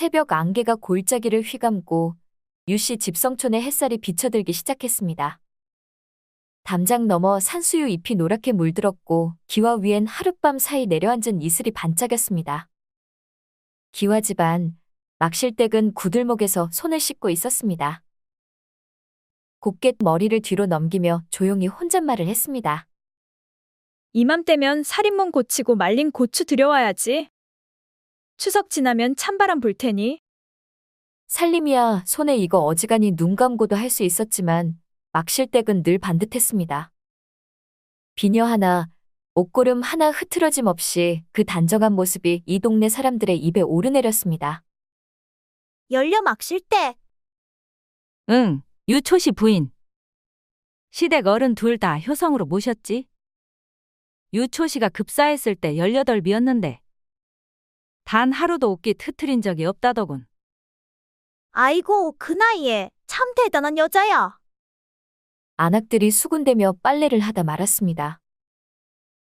새벽 안개가 골짜기를 휘감고 유씨 집성촌의 햇살이 비쳐들기 시작했습니다. 담장 너머 산수유 잎이 노랗게 물들었고 기와 위엔 하룻밤 사이 내려앉은 이슬이 반짝였습니다. 기와 집안, 막실댁은 구들목에서 손을 씻고 있었습니다. 곱게 머리를 뒤로 넘기며 조용히 혼잣말을 했습니다. 이맘때면 살인문 고치고 말린 고추 들여와야지. 추석 지나면 찬바람 불 테니. 살림이야 손에 이거 어지간히 눈 감고도 할 수 있었지만 막실댁은 늘 반듯했습니다. 비녀 하나, 옷고름 하나 흐트러짐 없이 그 단정한 모습이 이 동네 사람들의 입에 오르내렸습니다. 열려 막실댁. 응, 유초씨 부인. 시댁 어른 둘 다 효성으로 모셨지. 유초씨가 급사했을 때 18이었는데 단 하루도 옷깃 흐트린 적이 없다더군. 아이고, 그 나이에 참 대단한 여자야. 안악들이 수군대며 빨래를 하다 말았습니다.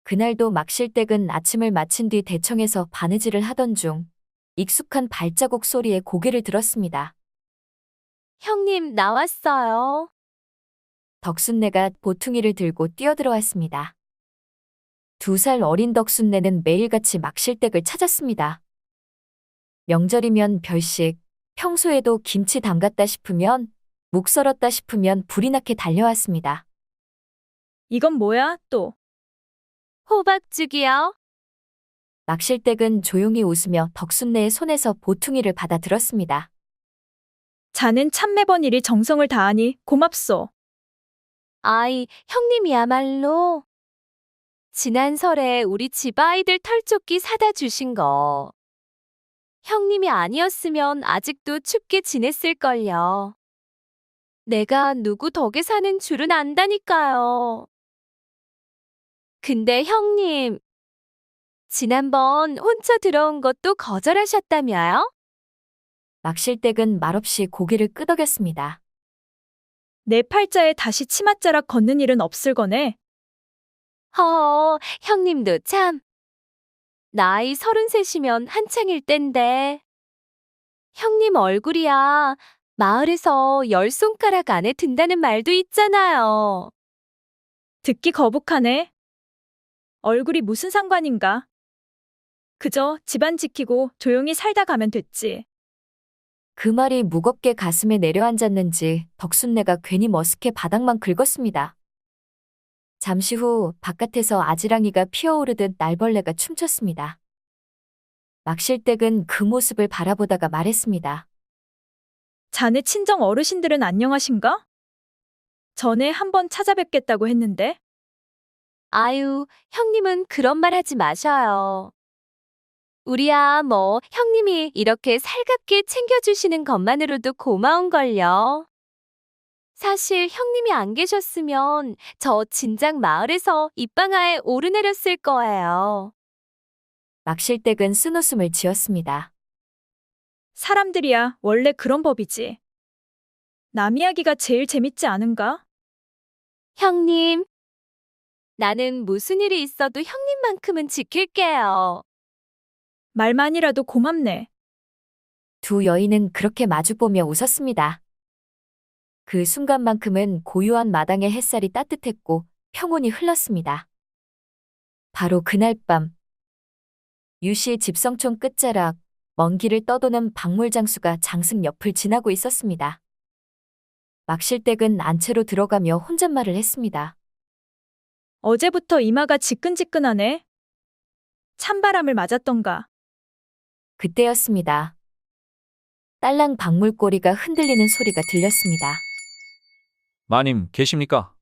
그날도 막실댁은 아침을 마친 뒤 대청에서 바느질을 하던 중 익숙한 발자국 소리에 고개를 들었습니다. 형님 나왔어요. 덕순네가 보퉁이를 들고 뛰어들어왔습니다. 2살 어린 덕순네는 매일같이 막실댁을 찾았습니다. 명절이면 별식, 평소에도 김치 담갔다 싶으면, 묵 썰었다 싶으면 불이 나게 달려왔습니다. 이건 뭐야, 또? 호박죽이요. 막실댁은 조용히 웃으며 덕순네의 손에서 보퉁이를 받아 들었습니다. 자넨 참 매번 일이 정성을 다하니 고맙소. 아이, 형님이야말로. 지난 설에 우리 집 아이들 털조끼 사다 주신 거. 형님이 아니었으면 아직도 춥게 지냈을걸요. 내가 누구 덕에 사는 줄은 안다니까요. 근데 형님, 지난번 혼처 들어온 것도 거절하셨다며요? 막실댁은 말없이 고개를 끄덕였습니다. 내 팔자에 다시 치맛자락 걷는 일은 없을 거네. 허, 형님도 참. 나이 33이면 한창일 땐데. 형님 얼굴이야 마을에서 10손가락 안에 든다는 말도 있잖아요. 듣기 거북하네. 얼굴이 무슨 상관인가? 그저 집안 지키고 조용히 살다 가면 됐지. 그 말이 무겁게 가슴에 내려앉았는지 덕순네가 괜히 머쓱해 바닥만 긁었습니다. 잠시 후 바깥에서 아지랑이가 피어오르듯 날벌레가 춤췄습니다. 막실댁은 그 모습을 바라보다가 말했습니다. 자네 친정 어르신들은 안녕하신가? 전에 한번 찾아뵙겠다고 했는데. 아유, 형님은 그런 말 하지 마셔요. 우리야 뭐 형님이 이렇게 살갑게 챙겨주시는 것만으로도 고마운걸요. 사실 형님이 안 계셨으면 저 진작 마을에서 입방아에 오르내렸을 거예요. 막실댁은 쓴웃음을 지었습니다. 사람들이야 원래 그런 법이지. 남 이야기가 제일 재밌지 않은가? 형님, 나는 무슨 일이 있어도 형님만큼은 지킬게요. 말만이라도 고맙네. 두 여인은 그렇게 마주보며 웃었습니다. 그 순간만큼은 고요한 마당의 햇살이 따뜻했고 평온이 흘렀습니다. 바로 그날 밤, 유씨의 집성촌 끝자락, 먼 길을 떠도는 박물장수가 장승 옆을 지나고 있었습니다. 막실댁은 안채로 들어가며 혼잣말을 했습니다. 어제부터 이마가 지끈지끈하네. 찬바람을 맞았던가. 그때였습니다. 딸랑 박물꼬리가 흔들리는 소리가 들렸습니다. 마님 계십니까?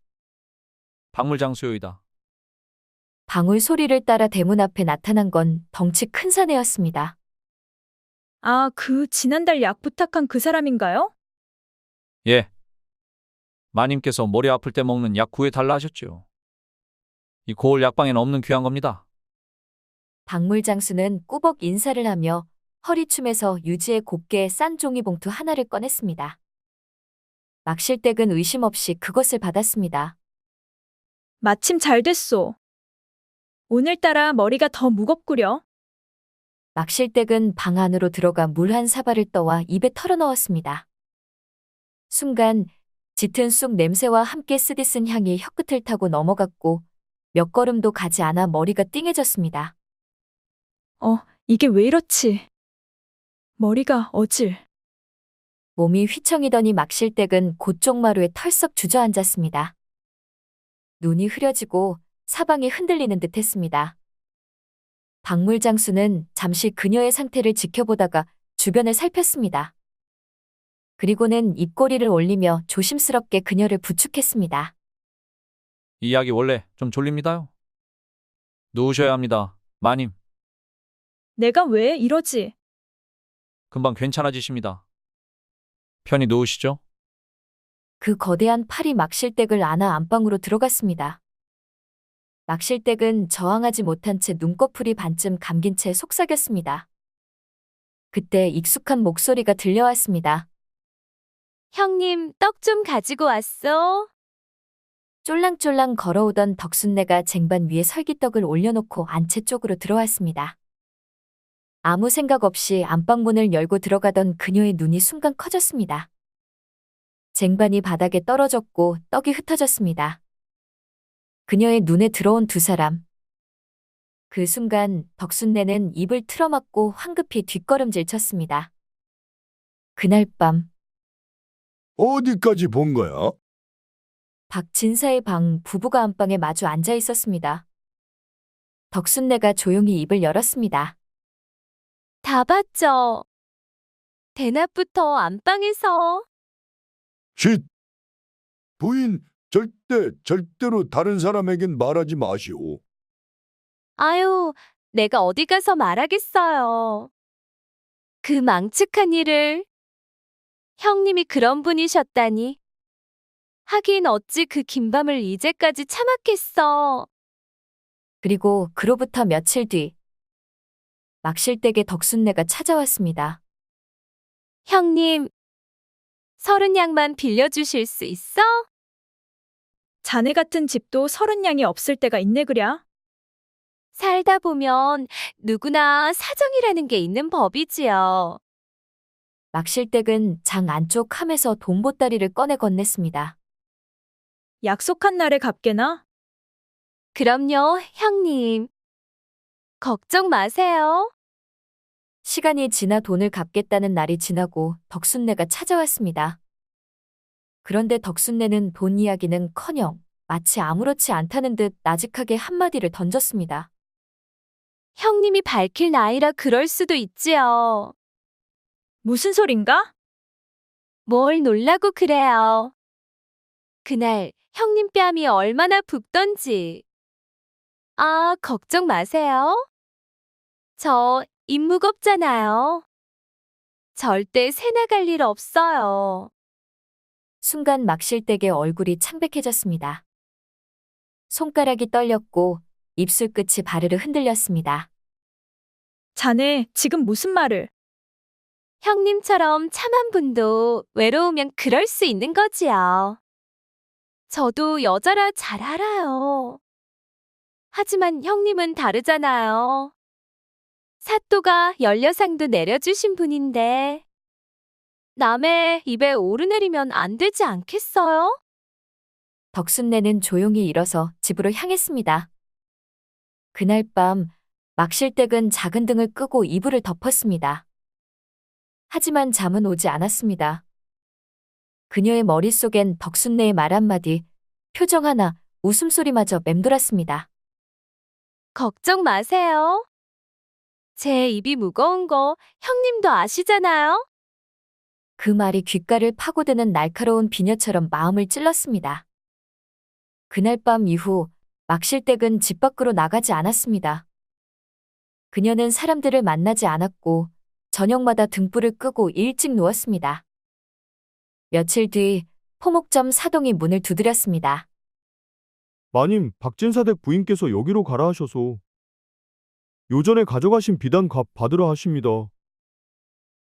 박물장수요이다. 방울 소리를 따라 대문 앞에 나타난 건 덩치 큰 사내였습니다. 아, 지난달 약 부탁한 그 사람인가요? 예. 마님께서 머리 아플 때 먹는 약 구해달라 하셨죠. 이 고을 약방엔 없는 귀한 겁니다. 박물장수는 꾸벅 인사를 하며 허리춤에서 유지의 곱게 싼 종이봉투 하나를 꺼냈습니다. 막실댁은 의심 없이 그것을 받았습니다. 마침 잘 됐소. 오늘따라 머리가 더 무겁구려. 막실댁은 방 안으로 들어가 물 한 사발을 떠와 입에 털어넣었습니다. 순간 짙은 쑥 냄새와 함께 쓰디쓴 향이 혀끝을 타고 넘어갔고 몇 걸음도 가지 않아 머리가 띵해졌습니다. 이게 왜 이렇지? 머리가 어질. 몸이 휘청이더니 막실댁은 곧쪽마루에 털썩 주저앉았습니다. 눈이 흐려지고 사방이 흔들리는 듯 했습니다. 박물장수는 잠시 그녀의 상태를 지켜보다가 주변을 살폈습니다. 그리고는 입꼬리를 올리며 조심스럽게 그녀를 부축했습니다. 이 약이 원래 좀 졸립니다요. 누우셔야 합니다. 마님, 내가 왜 이러지? 금방 괜찮아지십니다. 편히 누우시죠. 그 거대한 팔이 막실댁을 안아 안방으로 들어갔습니다. 막실댁은 저항하지 못한 채 눈꺼풀이 반쯤 감긴 채 속삭였습니다. 그때 익숙한 목소리가 들려왔습니다. 형님, 떡 좀 가지고 왔어. 쫄랑쫄랑 걸어오던 덕순내가 쟁반 위에 설기떡을 올려놓고 안채 쪽으로 들어왔습니다. 아무 생각 없이 안방문을 열고 들어가던 그녀의 눈이 순간 커졌습니다. 쟁반이 바닥에 떨어졌고 떡이 흩어졌습니다. 그녀의 눈에 들어온 두 사람. 그 순간 덕순내는 입을 틀어막고 황급히 뒷걸음질 쳤습니다. 그날 밤 어디까지 본 거야? 박진사의 방 부부가 안방에 마주 앉아 있었습니다. 덕순내가 조용히 입을 열었습니다. 다 봤죠? 대낮부터 안방에서. 쉿! 부인, 절대로 다른 사람에겐 말하지 마시오. 아유, 내가 어디 가서 말하겠어요. 그 망측한 일을. 형님이 그런 분이셨다니. 하긴 어찌 그 긴 밤을 이제까지 참았겠어. 그리고 그로부터 며칠 뒤 막실댁에 덕순내가 찾아왔습니다. 형님, 30냥만 빌려주실 수 있어? 자네 같은 집도 30냥이 없을 때가 있네 그랴. 살다 보면 누구나 사정이라는 게 있는 법이지요. 막실댁은 장 안쪽 캄에서 돈보따리를 꺼내 건넸습니다. 약속한 날에 갚게나? 그럼요, 형님. 걱정 마세요. 시간이 지나 돈을 갚겠다는 날이 지나고 덕순내가 찾아왔습니다. 그런데 덕순내는 돈 이야기는커녕 마치 아무렇지 않다는 듯 나직하게 한마디를 던졌습니다. 형님이 밝힐 나이라 그럴 수도 있지요. 무슨 소린가? 뭘 놀라고 그래요. 그날 형님 뺨이 얼마나 붓던지. 아, 걱정 마세요. 저 입 무겁잖아요. 절대 새 나갈 일 없어요. 순간 막실댁의 얼굴이 창백해졌습니다. 손가락이 떨렸고 입술 끝이 바르르 흔들렸습니다. 자네 지금 무슨 말을? 형님처럼 참한 분도 외로우면 그럴 수 있는 거지요. 저도 여자라 잘 알아요. 하지만 형님은 다르잖아요. 사또가 연려상도 내려주신 분인데 남의 입에 오르내리면 안 되지 않겠어요? 덕순내는 조용히 일어서 집으로 향했습니다. 그날 밤 막실댁은 작은 등을 끄고 이불을 덮었습니다. 하지만 잠은 오지 않았습니다. 그녀의 머릿속엔 덕순내의 말 한마디, 표정 하나, 웃음소리마저 맴돌았습니다. 걱정 마세요. 제 입이 무거운 거 형님도 아시잖아요? 그 말이 귓가를 파고드는 날카로운 비녀처럼 마음을 찔렀습니다. 그날 밤 이후 막실댁은 집 밖으로 나가지 않았습니다. 그녀는 사람들을 만나지 않았고 저녁마다 등불을 끄고 일찍 누웠습니다. 며칠 뒤 포목점 사동이 문을 두드렸습니다. 마님, 박진사댁 부인께서 여기로 가라 하셔서 요전에 가져가신 비단 값 받으러 하십니다.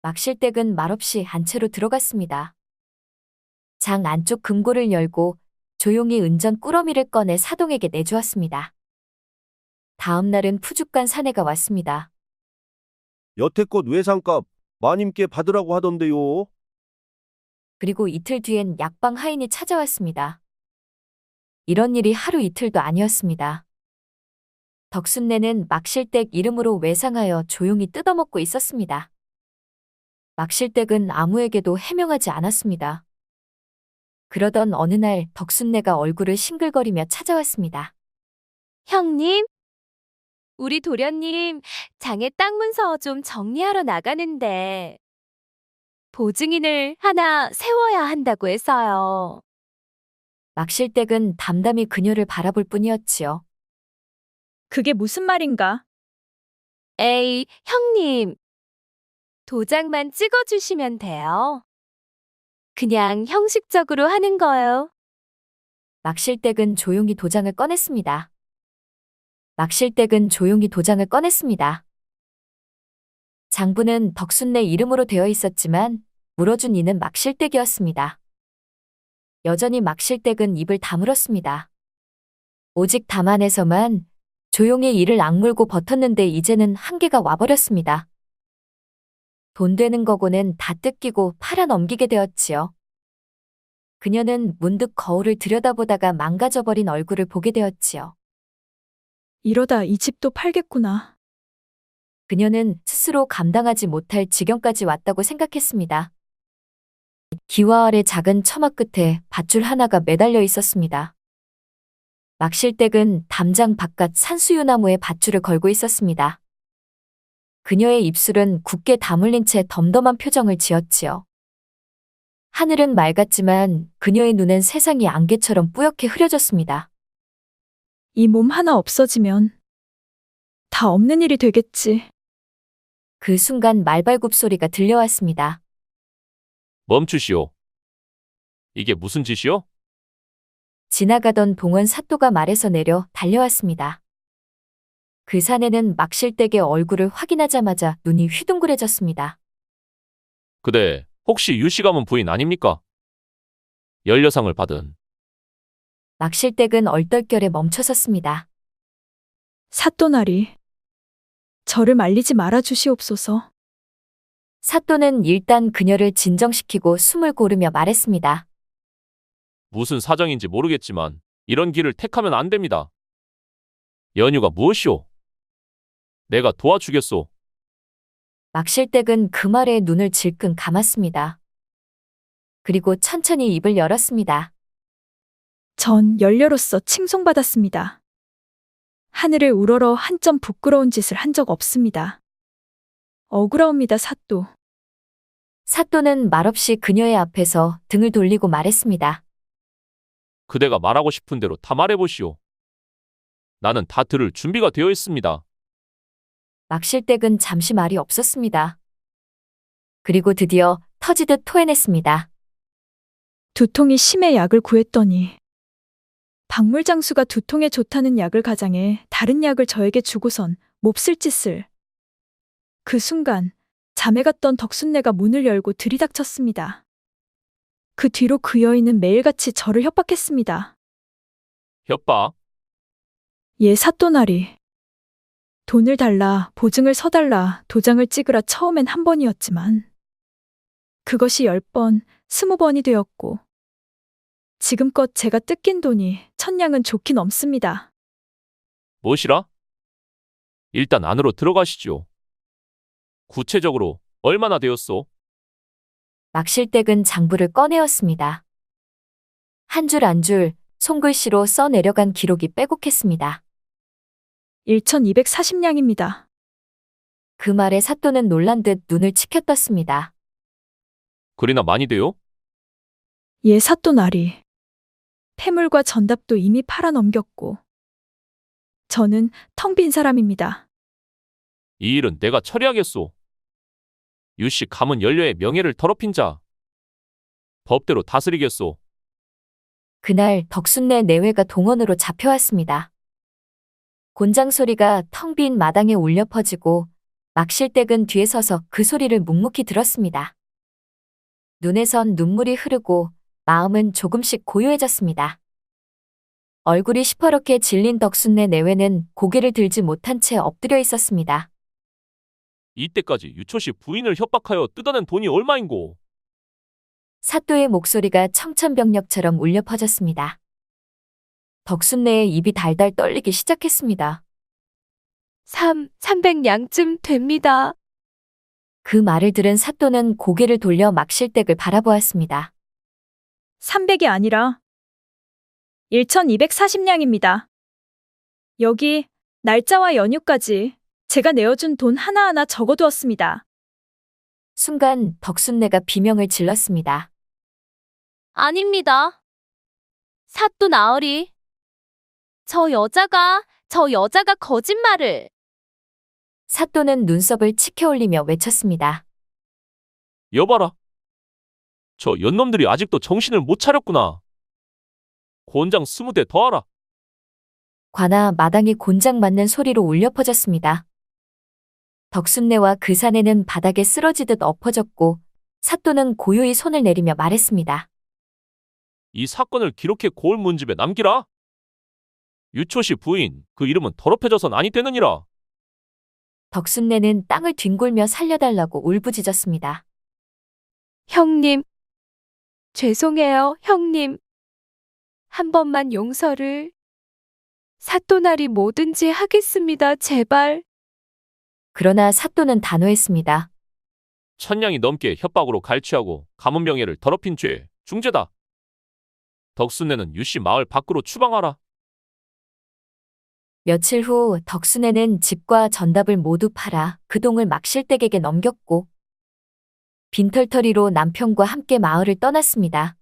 막실댁은 말없이 안채로 들어갔습니다. 장 안쪽 금고를 열고 조용히 은전 꾸러미를 꺼내 사동에게 내주었습니다. 다음 날은 푸죽간 사내가 왔습니다. 여태껏 외상값 마님께 받으라고 하던데요. 그리고 이틀 뒤엔 약방 하인이 찾아왔습니다. 이런 일이 하루 이틀도 아니었습니다. 덕순네는 막실댁 이름으로 외상하여 조용히 뜯어먹고 있었습니다. 막실댁은 아무에게도 해명하지 않았습니다. 그러던 어느 날 덕순네가 얼굴을 싱글거리며 찾아왔습니다. 형님, 우리 도련님 장에 땅 문서 좀 정리하러 나가는데 보증인을 하나 세워야 한다고 해서요. 막실댁은 담담히 그녀를 바라볼 뿐이었지요. 그게 무슨 말인가? 에이, 형님. 도장만 찍어주시면 돼요. 그냥 형식적으로 하는 거요. 막실댁은 조용히 도장을 꺼냈습니다. 막실댁은 조용히 도장을 꺼냈습니다. 장부는 덕순네 이름으로 되어 있었지만 물어준 이는 막실댁이었습니다. 여전히 막실댁은 입을 다물었습니다. 오직 담 안에서만 조용히 이를 악물고 버텼는데 이제는 한계가 와버렸습니다. 돈 되는 거고는 다 뜯기고 팔아넘기게 되었지요. 그녀는 문득 거울을 들여다보다가 망가져버린 얼굴을 보게 되었지요. 이러다 이 집도 팔겠구나. 그녀는 스스로 감당하지 못할 지경까지 왔다고 생각했습니다. 기와 아래 작은 처마 끝에 밧줄 하나가 매달려 있었습니다. 막실댁은 담장 바깥 산수유나무에 밧줄을 걸고 있었습니다. 그녀의 입술은 굳게 다물린 채 덤덤한 표정을 지었지요. 하늘은 맑았지만 그녀의 눈엔 세상이 안개처럼 뿌옇게 흐려졌습니다. 이 몸 하나 없어지면 다 없는 일이 되겠지. 그 순간 말발굽 소리가 들려왔습니다. 멈추시오. 이게 무슨 짓이오? 지나가던 동원 사또가 말에서 내려 달려왔습니다. 그 사내는 막실댁의 얼굴을 확인하자마자 눈이 휘둥그레졌습니다. 그대 혹시 유씨 가문 부인 아닙니까? 열려상을 받은. 막실댁은 얼떨결에 멈춰섰습니다. 사또나리, 저를 말리지 말아 주시옵소서. 사또는 일단 그녀를 진정시키고 숨을 고르며 말했습니다. 무슨 사정인지 모르겠지만 이런 길을 택하면 안 됩니다. 연유가 무엇이오? 내가 도와주겠소. 막실댁은 그 말에 눈을 질끈 감았습니다. 그리고 천천히 입을 열었습니다. 전 연료로서 칭송받았습니다. 하늘을 우러러 한 점 부끄러운 짓을 한 적 없습니다. 억울하옵니다, 사또. 사또는 말없이 그녀의 앞에서 등을 돌리고 말했습니다. 그대가 말하고 싶은 대로 다 말해보시오. 나는 다 들을 준비가 되어 있습니다. 막실댁은 잠시 말이 없었습니다. 그리고 드디어 터지듯 토해냈습니다. 두통이 심해 약을 구했더니 박물장수가 두통에 좋다는 약을 가장해 다른 약을 저에게 주고선 몹쓸 짓을. 그 순간 잠에 갔던 덕순네가 문을 열고 들이닥쳤습니다. 그 뒤로 그 여인은 매일같이 저를 협박했습니다. 협박? 예, 사또나리. 돈을 달라, 보증을 서달라, 도장을 찍으라 처음엔 한 번이었지만 그것이 10번, 20번이 되었고 지금껏 제가 뜯긴 돈이 1000냥은 좋게 넘습니다. 무엇이라? 일단 안으로 들어가시죠. 구체적으로 얼마나 되었소? 막실댁은 장부를 꺼내었습니다. 한 줄 한 줄 손글씨로 써 내려간 기록이 빼곡했습니다. 1240냥입니다. 그 말에 사또는 놀란 듯 눈을 치켜떴습니다. 그리나 많이 돼요? 예, 사또나리. 폐물과 전답도 이미 팔아넘겼고 저는 텅 빈 사람입니다. 이 일은 내가 처리하겠소. 유씨 가문 연료의 명예를 더럽힌 자. 법대로 다스리겠소. 그날 덕순네 내외가 동원으로 잡혀왔습니다. 곤장 소리가 텅 빈 마당에 울려 퍼지고 막실댁은 뒤에 서서 그 소리를 묵묵히 들었습니다. 눈에선 눈물이 흐르고 마음은 조금씩 고요해졌습니다. 얼굴이 시퍼렇게 질린 덕순네 내외는 고개를 들지 못한 채 엎드려 있었습니다. 이때까지 유초씨 부인을 협박하여 뜯어낸 돈이 얼마인고? 사또의 목소리가 청천벽력처럼 울려 퍼졌습니다. 덕순네의 입이 달달 떨리기 시작했습니다. 300냥쯤 됩니다. 그 말을 들은 사또는 고개를 돌려 막실댁을 바라보았습니다. 300이 아니라 1240냥입니다. 여기 날짜와 연휴까지 제가 내어준 돈 하나하나 적어두었습니다. 순간 덕순네가 비명을 질렀습니다. 아닙니다. 사또 나으리. 저 여자가 거짓말을. 사또는 눈썹을 치켜올리며 외쳤습니다. 여봐라. 저 연놈들이 아직도 정신을 못 차렸구나. 곤장 20대 더 하라. 관아 마당이 곤장 맞는 소리로 울려 퍼졌습니다. 덕순네와 그 사내는 바닥에 쓰러지듯 엎어졌고 사또는 고요히 손을 내리며 말했습니다. 이 사건을 기록해 고을 문집에 남기라. 유초씨 부인, 그 이름은 더럽혀져선 아니 되느니라. 덕순네는 땅을 뒹굴며 살려달라고 울부짖었습니다. 형님. 죄송해요, 형님. 한 번만 용서를. 사또나리 뭐든지 하겠습니다, 제발. 그러나 사또는 단호했습니다. 천냥이 넘게 협박으로 갈취하고 가문명예를 더럽힌 죄, 중죄다. 덕순네는 유씨 마을 밖으로 추방하라. 며칠 후 덕순네는 집과 전답을 모두 팔아 그 동을 막실댁에게 넘겼고 빈털터리로 남편과 함께 마을을 떠났습니다.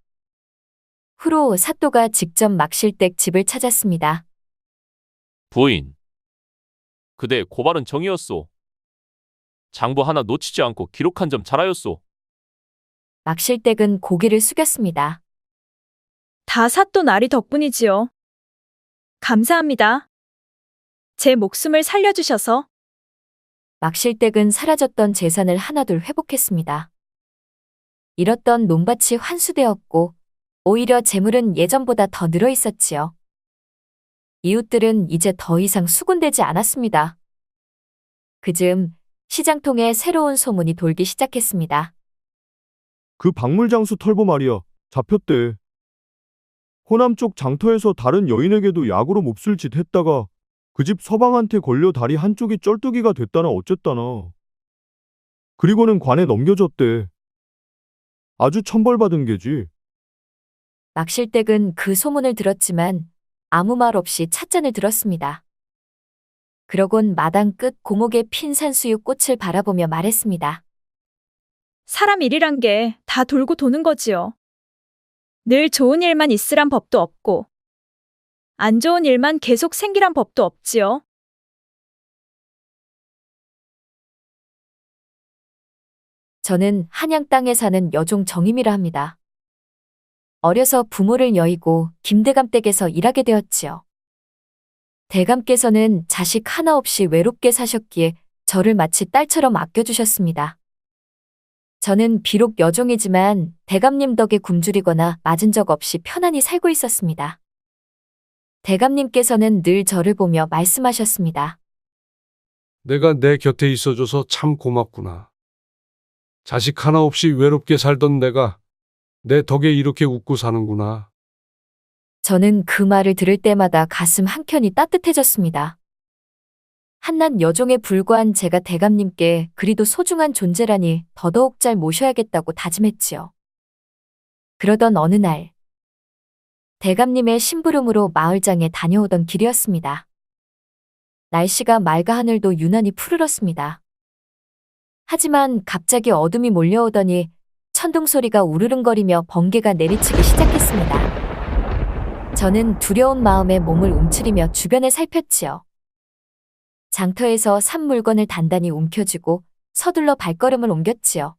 후로 사또가 직접 막실댁 집을 찾았습니다. 부인. 그대의 고발은 정의였소. 장부 하나 놓치지 않고 기록한 점 잘하였소. 막실댁은 고개를 숙였습니다. 다 사또 나리 덕분이지요. 감사합니다. 제 목숨을 살려주셔서. 막실댁은 사라졌던 재산을 하나둘 회복했습니다. 잃었던 논밭이 환수되었고 오히려 재물은 예전보다 더 늘어 있었지요. 이웃들은 이제 더 이상 수군대지 않았습니다. 그즈음 시장통에 새로운 소문이 돌기 시작했습니다. 그 박물장수 털보 말이야. 잡혔대. 호남 쪽 장터에서 다른 여인에게도 약으로 몹쓸 짓 했다가 그 집 서방한테 걸려 다리 한쪽이 쩔뚝이가 됐다나 어쨌다나. 그리고는 관에 넘겨졌대. 아주 천벌받은 게지. 막실댁은 그 소문을 들었지만 아무 말 없이 찻잔을 들었습니다. 그러곤 마당 끝 고목에 핀 산수유 꽃을 바라보며 말했습니다. 사람 일이란 게 다 돌고 도는 거지요. 늘 좋은 일만 있으란 법도 없고 안 좋은 일만 계속 생기란 법도 없지요. 저는 한양 땅에 사는 여종 정임이라 합니다. 어려서 부모를 여의고 김대감 댁에서 일하게 되었지요. 대감께서는 자식 하나 없이 외롭게 사셨기에 저를 마치 딸처럼 아껴주셨습니다. 저는 비록 여종이지만 대감님 덕에 굶주리거나 맞은 적 없이 편안히 살고 있었습니다. 대감님께서는 늘 저를 보며 말씀하셨습니다. 내가 내 곁에 있어줘서 참 고맙구나. 자식 하나 없이 외롭게 살던 내가 내 덕에 이렇게 웃고 사는구나. 저는 그 말을 들을 때마다 가슴 한켠이 따뜻해졌습니다. 한낱 여종에 불과한 제가 대감님께 그리도 소중한 존재라니 더더욱 잘 모셔야겠다고 다짐했지요. 그러던 어느 날 대감님의 심부름으로 마을장에 다녀오던 길이었습니다. 날씨가 맑아 하늘도 유난히 푸르렀습니다. 하지만 갑자기 어둠이 몰려오더니 천둥 소리가 우르릉거리며 번개가 내리치기 시작했습니다. 저는 두려운 마음에 몸을 움츠리며 주변을 살폈지요. 장터에서 산 물건을 단단히 움켜쥐고 서둘러 발걸음을 옮겼지요.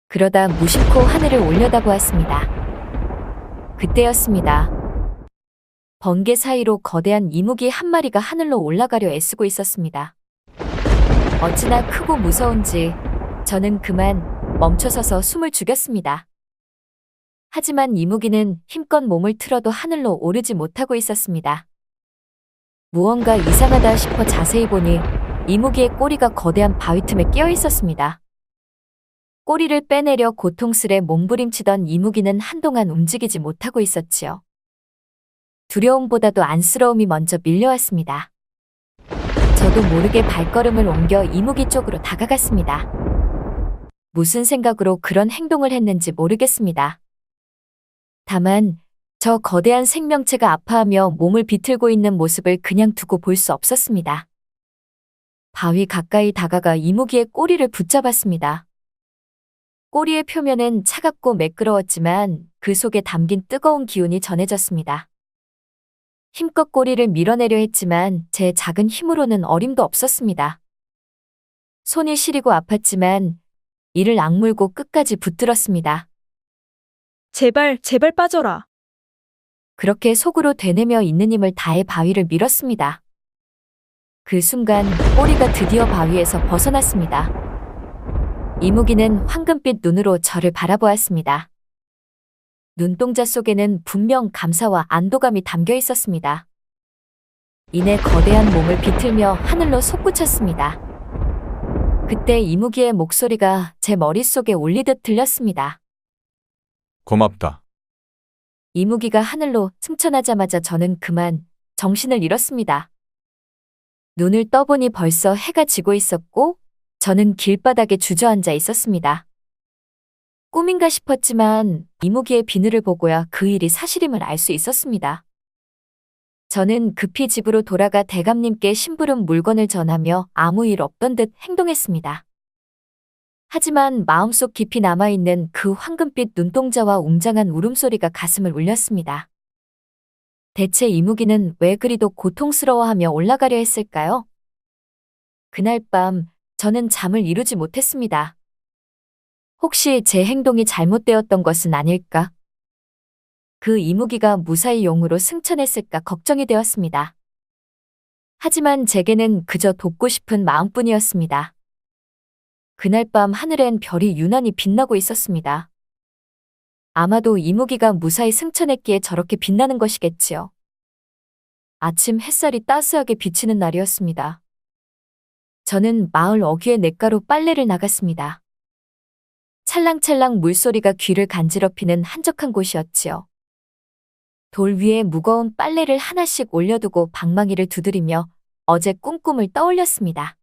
그러다 무심코 하늘을 올려다보았습니다. 그때였습니다. 번개 사이로 거대한 이무기 한 마리가 하늘로 올라가려 애쓰고 있었습니다. 어찌나 크고 무서운지 저는 그만 멈춰서서 숨을 죽였습니다. 하지만 이무기는 힘껏 몸을 틀어도 하늘로 오르지 못하고 있었습니다. 무언가 이상하다 싶어 자세히 보니 이무기의 꼬리가 거대한 바위 틈에 끼어 있었습니다. 꼬리를 빼내려 고통스레 몸부림치던 이무기는 한동안 움직이지 못하고 있었지요. 두려움보다도 안쓰러움이 먼저 밀려왔습니다. 저도 모르게 발걸음을 옮겨 이무기 쪽으로 다가갔습니다. 무슨 생각으로 그런 행동을 했는지 모르겠습니다. 다만 저 거대한 생명체가 아파하며 몸을 비틀고 있는 모습을 그냥 두고 볼 수 없었습니다. 바위 가까이 다가가 이무기의 꼬리를 붙잡았습니다. 꼬리의 표면은 차갑고 매끄러웠지만 그 속에 담긴 뜨거운 기운이 전해졌습니다. 힘껏 꼬리를 밀어내려 했지만 제 작은 힘으로는 어림도 없었습니다. 손이 시리고 아팠지만 이를 악물고 끝까지 붙들었습니다. 제발, 제발 빠져라. 그렇게 속으로 되뇌며 있는 힘을 다해 바위를 밀었습니다. 그 순간 꼬리가 드디어 바위에서 벗어났습니다. 이무기는 황금빛 눈으로 저를 바라보았습니다. 눈동자 속에는 분명 감사와 안도감이 담겨 있었습니다. 이내 거대한 몸을 비틀며 하늘로 솟구쳤습니다. 그때 이무기의 목소리가 제 머릿속에 울리듯 들렸습니다. 고맙다. 이무기가 하늘로 승천하자마자 저는 그만 정신을 잃었습니다. 눈을 떠보니 벌써 해가 지고 있었고 저는 길바닥에 주저앉아 있었습니다. 꿈인가 싶었지만 이무기의 비늘을 보고야 그 일이 사실임을 알 수 있었습니다. 저는 급히 집으로 돌아가 대감님께 심부름 물건을 전하며 아무 일 없던 듯 행동했습니다. 하지만 마음속 깊이 남아있는 그 황금빛 눈동자와 웅장한 울음소리가 가슴을 울렸습니다. 대체 이무기는 왜 그리도 고통스러워하며 올라가려 했을까요? 그날 밤 저는 잠을 이루지 못했습니다. 혹시 제 행동이 잘못되었던 것은 아닐까? 그 이무기가 무사히 용으로 승천했을까 걱정이 되었습니다. 하지만 제게는 그저 돕고 싶은 마음뿐이었습니다. 그날 밤 하늘엔 별이 유난히 빛나고 있었습니다. 아마도 이무기가 무사히 승천했기에 저렇게 빛나는 것이겠지요. 아침 햇살이 따스하게 비치는 날이었습니다. 저는 마을 어귀의 냇가로 빨래를 나갔습니다. 찰랑찰랑 물소리가 귀를 간지럽히는 한적한 곳이었지요. 돌 위에 무거운 빨래를 하나씩 올려두고 방망이를 두드리며 어제 꿈을 떠올렸습니다.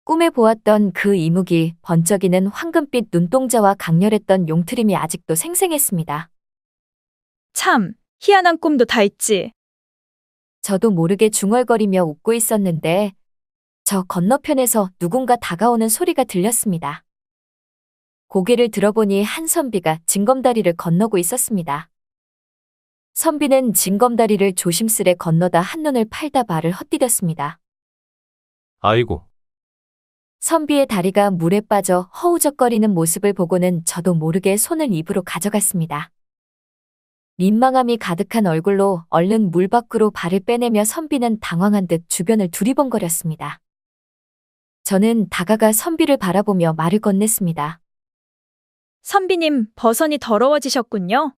꿈에 보았던 그 이무기, 번쩍이는 황금빛 눈동자와 강렬했던 용트림이 아직도 생생했습니다. 참, 희한한 꿈도 다 있지. 저도 모르게 중얼거리며 웃고 있었는데 저 건너편에서 누군가 다가오는 소리가 들렸습니다. 고개를 들어보니 한 선비가 징검다리를 건너고 있었습니다. 선비는 징검다리를 조심스레 건너다 한눈을 팔다 발을 헛디뎠습니다. 아이고, 선비의 다리가 물에 빠져 허우적거리는 모습을 보고는 저도 모르게 손을 입으로 가져갔습니다. 민망함이 가득한 얼굴로 얼른 물 밖으로 발을 빼내며 선비는 당황한 듯 주변을 두리번거렸습니다. 저는 다가가 선비를 바라보며 말을 건넸습니다. 선비님, 버선이 더러워지셨군요.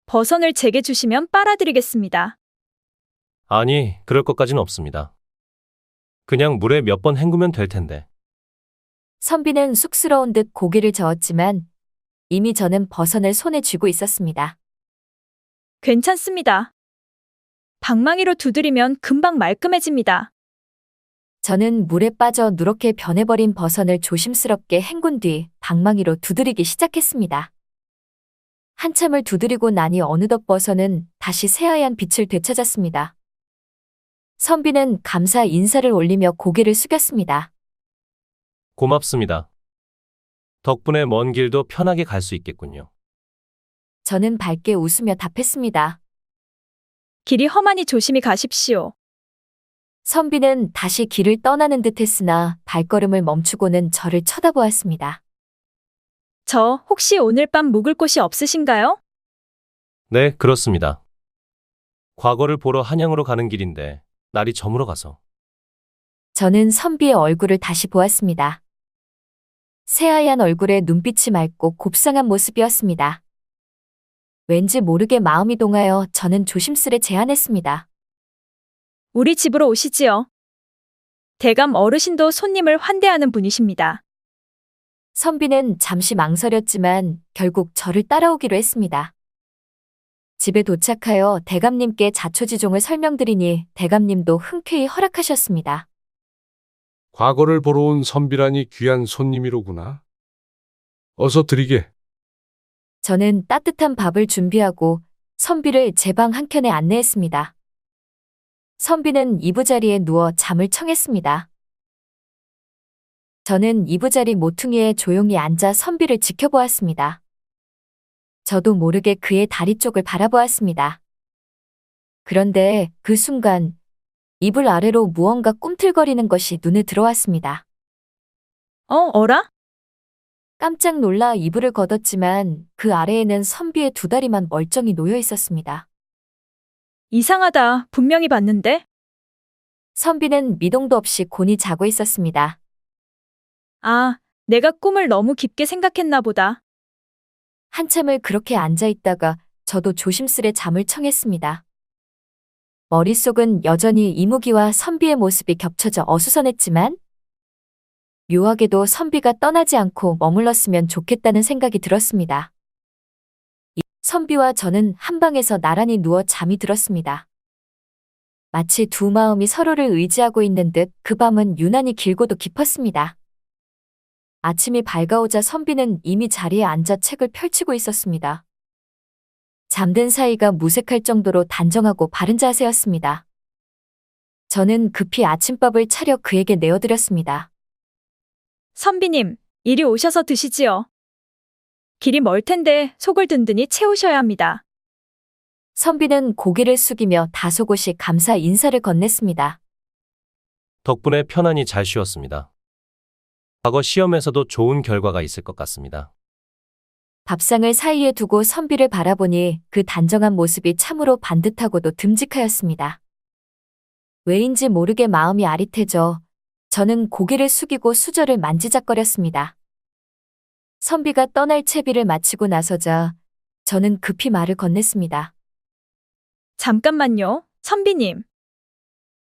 버선을 제게 주시면 빨아드리겠습니다. 아니, 그럴 것까진 없습니다. 그냥 물에 몇 번 헹구면 될 텐데. 선비는 쑥스러운 듯 고개를 저었지만 이미 저는 버선을 손에 쥐고 있었습니다. 괜찮습니다. 방망이로 두드리면 금방 말끔해집니다. 저는 물에 빠져 누렇게 변해버린 버선을 조심스럽게 헹군 뒤 방망이로 두드리기 시작했습니다. 한참을 두드리고 나니 어느덧 버선은 다시 새하얀 빛을 되찾았습니다. 선비는 감사 인사를 올리며 고개를 숙였습니다. 고맙습니다. 덕분에 먼 길도 편하게 갈 수 있겠군요. 저는 밝게 웃으며 답했습니다. 길이 험하니 조심히 가십시오. 선비는 다시 길을 떠나는 듯 했으나 발걸음을 멈추고는 저를 쳐다보았습니다. 저 혹시 오늘 밤 묵을 곳이 없으신가요? 네, 그렇습니다. 과거를 보러 한양으로 가는 길인데 날이 저물어 가서. 저는 선비의 얼굴을 다시 보았습니다. 새하얀 얼굴에 눈빛이 맑고 곱상한 모습이었습니다. 왠지 모르게 마음이 동하여 저는 조심스레 제안했습니다. 우리 집으로 오시지요. 대감 어르신도 손님을 환대하는 분이십니다. 선비는 잠시 망설였지만 결국 저를 따라오기로 했습니다. 집에 도착하여 대감님께 자초지종을 설명드리니 대감님도 흔쾌히 허락하셨습니다. 과거를 보러 온 선비라니 귀한 손님이로구나. 어서 드리게. 저는 따뜻한 밥을 준비하고 선비를 제 방 한켠에 안내했습니다. 선비는 이부자리에 누워 잠을 청했습니다. 저는 이부자리 모퉁이에 조용히 앉아 선비를 지켜보았습니다. 저도 모르게 그의 다리 쪽을 바라보았습니다. 그런데 그 순간 이불 아래로 무언가 꿈틀거리는 것이 눈에 들어왔습니다. 어라? 깜짝 놀라 이불을 걷었지만 그 아래에는 선비의 두 다리만 멀쩡히 놓여 있었습니다. 이상하다. 분명히 봤는데? 선비는 미동도 없이 곤히 자고 있었습니다. 아, 내가 꿈을 너무 깊게 생각했나 보다. 한참을 그렇게 앉아 있다가 저도 조심스레 잠을 청했습니다. 머릿속은 여전히 이무기와 선비의 모습이 겹쳐져 어수선했지만 묘하게도 선비가 떠나지 않고 머물렀으면 좋겠다는 생각이 들었습니다. 선비와 저는 한 방에서 나란히 누워 잠이 들었습니다. 마치 두 마음이 서로를 의지하고 있는 듯 그 밤은 유난히 길고도 깊었습니다. 아침이 밝아오자 선비는 이미 자리에 앉아 책을 펼치고 있었습니다. 잠든 사이가 무색할 정도로 단정하고 바른 자세였습니다. 저는 급히 아침밥을 차려 그에게 내어드렸습니다. 선비님, 이리 오셔서 드시지요. 길이 멀 텐데 속을 든든히 채우셔야 합니다. 선비는 고개를 숙이며 다소곳이 감사 인사를 건넸습니다. 덕분에 편안히 잘 쉬었습니다. 과거 시험에서도 좋은 결과가 있을 것 같습니다. 밥상을 사이에 두고 선비를 바라보니 그 단정한 모습이 참으로 반듯하고도 듬직하였습니다. 왜인지 모르게 마음이 아릿해져 저는 고개를 숙이고 수저를 만지작거렸습니다. 선비가 떠날 채비를 마치고 나서자 저는 급히 말을 건넸습니다. 잠깐만요, 선비님.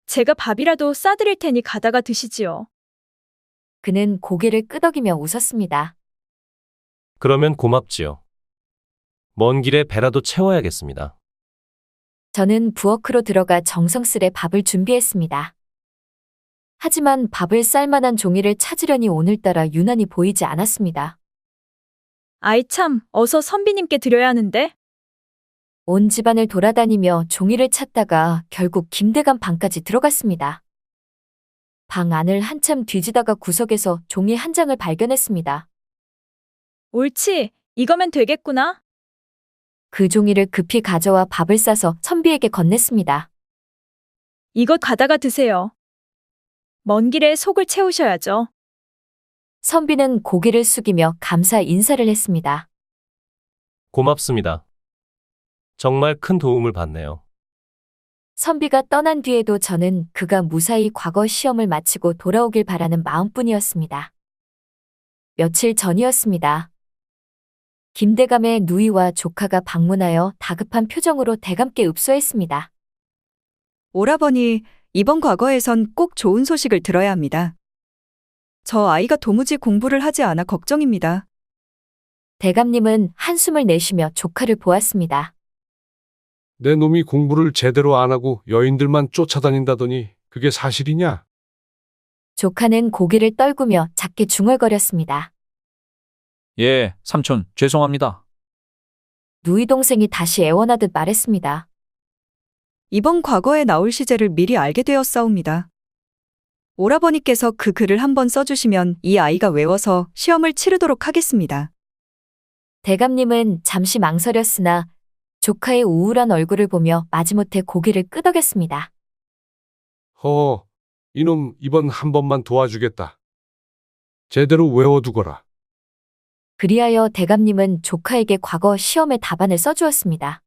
제가 밥이라도 싸드릴 테니 가다가 드시지요. 그는 고개를 끄덕이며 웃었습니다. 그러면 고맙지요. 먼 길에 배라도 채워야겠습니다. 저는 부엌으로 들어가 정성스레 밥을 준비했습니다. 하지만 밥을 쌀 만한 종이를 찾으려니 오늘따라 유난히 보이지 않았습니다. 아이 참, 어서 선비님께 드려야 하는데. 온 집안을 돌아다니며 종이를 찾다가 결국 김대감 방까지 들어갔습니다. 방 안을 한참 뒤지다가 구석에서 종이 한 장을 발견했습니다. 옳지, 이거면 되겠구나. 그 종이를 급히 가져와 밥을 싸서 선비에게 건넸습니다. 이것 가다가 드세요. 먼 길에 속을 채우셔야죠. 선비는 고개를 숙이며 감사 인사를 했습니다. 고맙습니다. 정말 큰 도움을 받네요. 선비가 떠난 뒤에도 저는 그가 무사히 과거 시험을 마치고 돌아오길 바라는 마음뿐이었습니다. 며칠 전이었습니다. 김대감의 누이와 조카가 방문하여 다급한 표정으로 대감께 읍소했습니다. 오라버니, 이번 과거에선 꼭 좋은 소식을 들어야 합니다. 저 아이가 도무지 공부를 하지 않아 걱정입니다. 대감님은 한숨을 내쉬며 조카를 보았습니다. 내 놈이 공부를 제대로 안 하고 여인들만 쫓아다닌다더니 그게 사실이냐? 조카는 고개를 떨구며 작게 중얼거렸습니다. 예, 삼촌, 죄송합니다. 누이 동생이 다시 애원하듯 말했습니다. 이번 과거에 나올 시제를 미리 알게 되었사옵니다. 오라버니께서 그 글을 한번 써주시면 이 아이가 외워서 시험을 치르도록 하겠습니다. 대감님은 잠시 망설였으나 조카의 우울한 얼굴을 보며 마지못해 고개를 끄덕였습니다. 허, 이놈 이번 한 번만 도와주겠다. 제대로 외워두거라. 그리하여 대감님은 조카에게 과거 시험의 답안을 써주었습니다.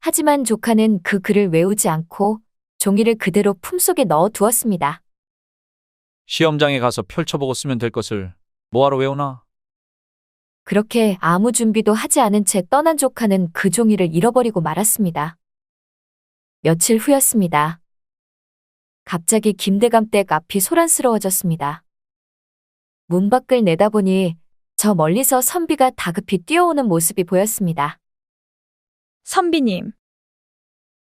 하지만 조카는 그 글을 외우지 않고 종이를 그대로 품속에 넣어두었습니다. 시험장에 가서 펼쳐보고 쓰면 될 것을 뭐하러 외우나? 그렇게 아무 준비도 하지 않은 채 떠난 조카는 그 종이를 잃어버리고 말았습니다. 며칠 후였습니다. 갑자기 김대감 댁 앞이 소란스러워졌습니다. 문 밖을 내다보니 저 멀리서 선비가 다급히 뛰어오는 모습이 보였습니다. 선비님,